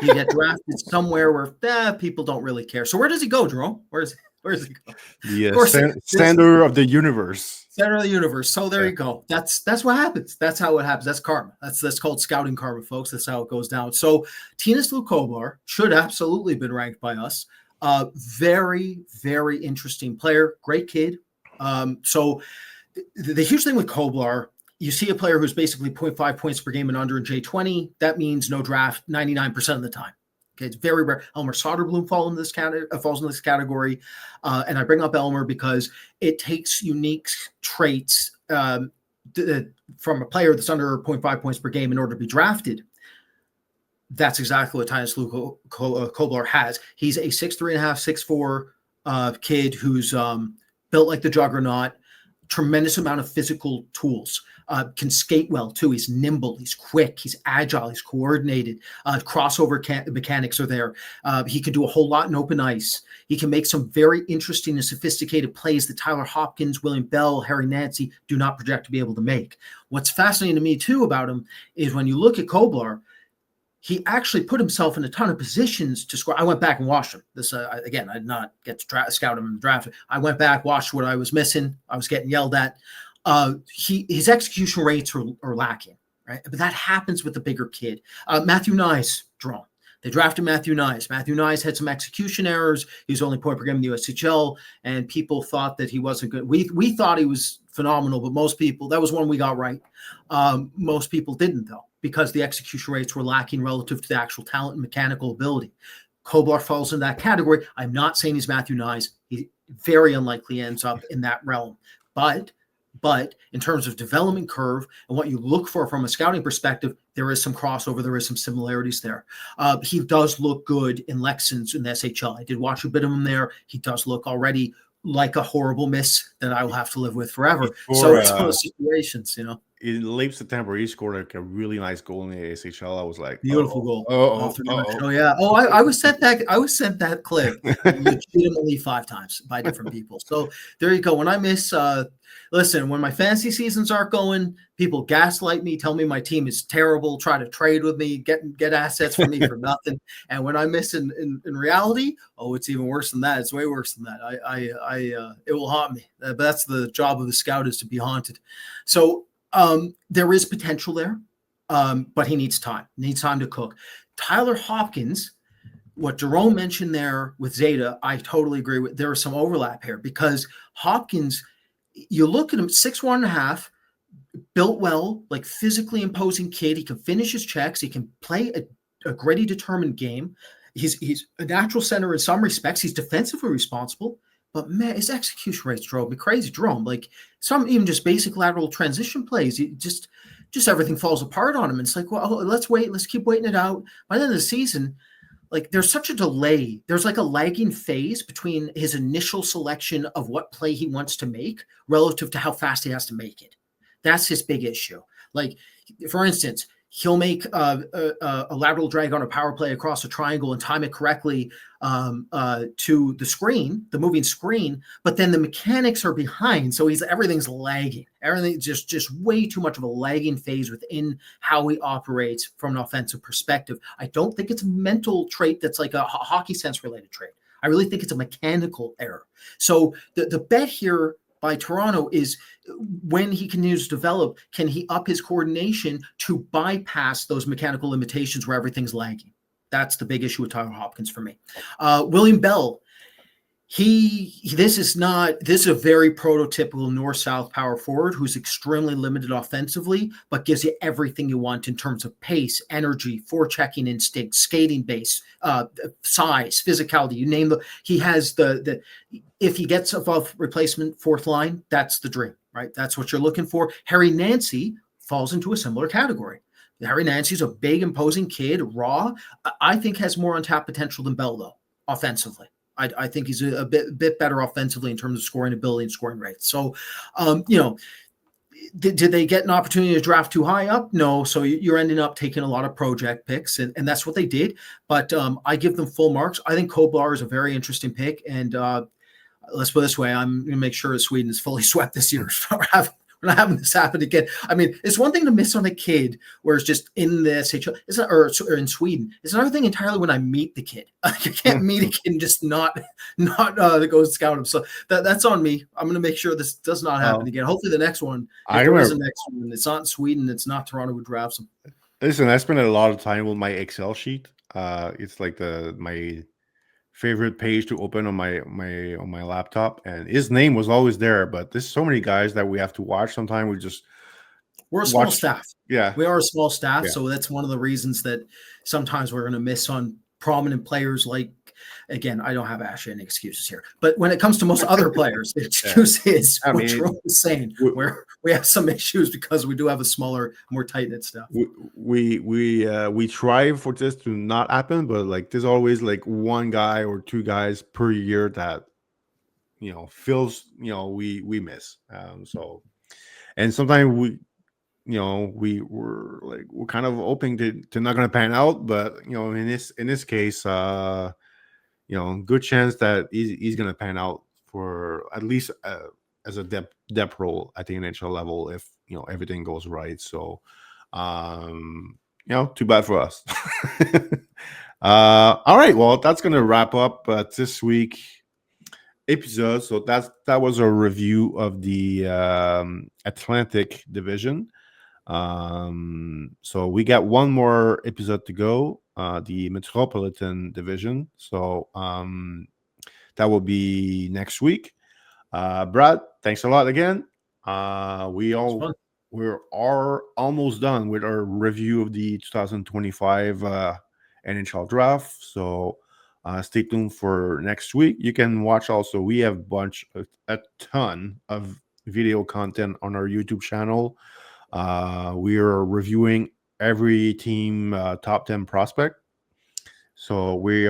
He get drafted somewhere where people don't really care. So where does he go, Jerome? Where does he go? The center of the universe. Center of the universe. So there you go. That's what happens. That's how it happens. That's karma. That's called scouting karma, folks. That's how it goes down. So Tinas Koblar should absolutely have been ranked by us. Very, very interesting player. Great kid. So the huge thing with Koblar, you see a player who's basically 0.5 points per game and under in J20. That means no draft 99% of the time. Okay, it's very rare. Elmer Soderblom falls in this category. And I bring up Elmer because it takes unique traits from a player that's under 0.5 points per game in order to be drafted. That's exactly what Tinas Koblar has. He's a 6'3.5", 6'4" kid who's built like the juggernaut, tremendous amount of physical tools, can skate well too. He's nimble, he's quick, he's agile, he's coordinated. Crossover mechanics are there. He can do a whole lot in open ice. He can make some very interesting and sophisticated plays that Tyler Hopkins, William Bell, Harry Nancy do not project to be able to make. What's fascinating to me too about him is when you look at Koblar, he actually put himself in a ton of positions to score. I went back and watched him. This again, I did not get to scout him in the draft. I went back, watched what I was missing. I was getting yelled at. His execution rates are lacking, right? But that happens with the bigger kid. Matthew Nyes, Jerome. They drafted Matthew Nyes. Matthew Nyes had some execution errors. He was only point per game in the USHL, and people thought that he wasn't good. We thought he was phenomenal, but most people, that was one we got right. Most people didn't, though, because the execution rates were lacking relative to the actual talent and mechanical ability. Koblar falls in that category. I'm not saying he's Matthew Nyes. He very unlikely ends up in that realm. But in terms of development curve and what you look for from a scouting perspective, there is some crossover. There is some similarities there. He does look good in Lexington in the SHL. I did watch a bit of him there. He does look already like a horrible miss that I will have to live with forever. So it's one of those situations, you know. In late September, he scored like a really nice goal in the ASHL. I was like, beautiful goal. Oh, yeah. Oh, I was sent that clip legitimately 5 times by different people. So there you go. When I miss, listen, when my fantasy seasons aren't going, people gaslight me, tell me my team is terrible, try to trade with me, get assets from me for nothing. And when I miss in reality, it's even worse than that. It's way worse than that. It will haunt me. But that's the job of the scout, is to be haunted. So there is potential there, but he needs time. He needs time to cook. Tyler Hopkins, what Jérôme mentioned there with Zeta, I totally agree with. There is some overlap here because Hopkins, you look at him, 6'1.5", built well, like physically imposing kid. He can finish his checks. He can play a gritty, determined game. He's a natural center in some respects. He's defensively responsible. But man, his execution rates drove me crazy, Jerome. Like some even just basic lateral transition plays, just everything falls apart on him. And it's like, well, let's wait. Let's keep waiting it out. By the end of the season, like there's such a delay. There's like a lagging phase between his initial selection of what play he wants to make relative to how fast he has to make it. That's his big issue. Like, for instance, He'll make a lateral drag on a power play across a triangle and time it correctly to the screen, the moving screen. But then the mechanics are behind, so everything's lagging. Everything just way too much of a lagging phase within how he operates from an offensive perspective. I don't think it's a mental trait that's like a hockey sense related trait. I really think it's a mechanical error. So the bet here by Toronto is when he continues to develop, can he up his coordination to bypass those mechanical limitations where everything's lagging? That's the big issue with Tyler Hopkins for me. William Bell, this is a very prototypical north-south power forward who's extremely limited offensively, but gives you everything you want in terms of pace, energy, forechecking instinct, skating base, size, physicality. You name he has the if he gets above replacement fourth line, that's the dream, right? That's what you're looking for. Harry Nancy falls into a similar category. Harry Nancy's a big, imposing kid, raw. I think has more untapped potential than Bell, though, offensively. I think he's a bit better offensively in terms of scoring ability and scoring rate. So, did they get an opportunity to draft too high up? No. So you're ending up taking a lot of project picks, and that's what they did. But I give them full marks. I think Koblar is a very interesting pick. And let's put it this way, I'm going to make sure that Sweden is fully swept this year. We're not having this happen again. I mean, it's one thing to miss on a kid where it's just in the SHL, or in Sweden. It's another thing entirely when I meet the kid. You can't meet a kid and just not go scout him. So that's on me. I'm going to make sure this does not happen again. Hopefully the next one, if there is a next one, it's not in Sweden, it's not Toronto who drafts him. Listen, I spent a lot of time with my Excel sheet. It's like my favorite page to open on my laptop, and his name was always there, but there's so many guys that we have to watch. Sometimes we're a small staff. Yeah, we are a small staff. So that's one of the reasons that sometimes we're going to miss on prominent players. Like, again, I don't have actually any excuses here, but when it comes to most other players, the excuse is what Jérôme is saying, where we have some issues because we do have a smaller, more tight-knit staff. We try for this to not happen, but like there's always like one guy or two guys per year that feels we miss. So, and sometimes we're kind of hoping to not going to pan out, but in this case, good chance that he's going to pan out for at least as a depth role at the NHL level if everything goes right. So, too bad for us. All right, well, that's going to wrap up this week episode. So that was a review of the Atlantic Division. So we got one more episode to go, the Metropolitan Division. So that will be next week. Brad, thanks a lot again. We're almost done with our review of the 2025 NHL Draft. So stay tuned for next week. You can watch also. We have a ton of video content on our YouTube channel. We are reviewing every team top 10 prospect. So we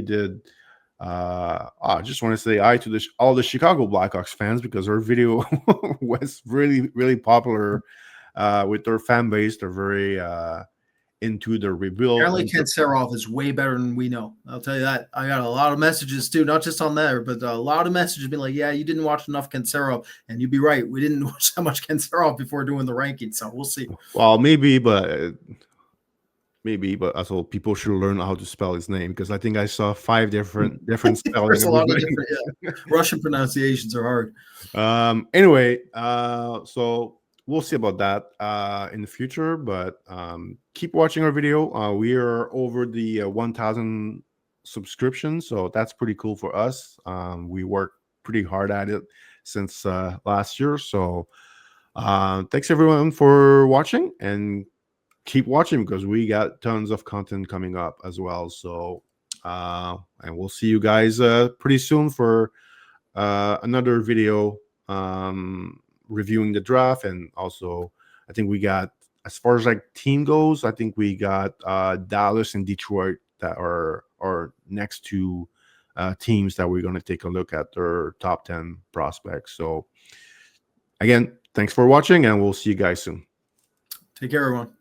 did. I just want to say hi to all the Chicago Blackhawks fans because our video was really, really popular with their fan base. They're very into the rebuild. Apparently, Kanserov is way better than we know. I'll tell you that. I got a lot of messages too, not just on there, but a lot of messages being like, "Yeah, you didn't watch enough Kanserov," and you'd be right. We didn't watch that much Kanserov before doing the rankings, so we'll see. Well, maybe, but also people should learn how to spell his name because I think I saw 5 different spellings. There's a lot of different Russian pronunciations are hard. Anyway, so we'll see about that in the future, but keep watching our video. We are over the 1,000 subscriptions, so that's pretty cool for us. We worked pretty hard at it since last year. So thanks everyone for watching, and keep watching because we got tons of content coming up as well. So and we'll see you guys pretty soon for another video reviewing the draft. And also I think we got, as far as like team goes, I think we got Dallas and Detroit that are next to teams that we're going to take a look at their top 10 prospects. So again, thanks for watching, and we'll see you guys soon. Take care, everyone.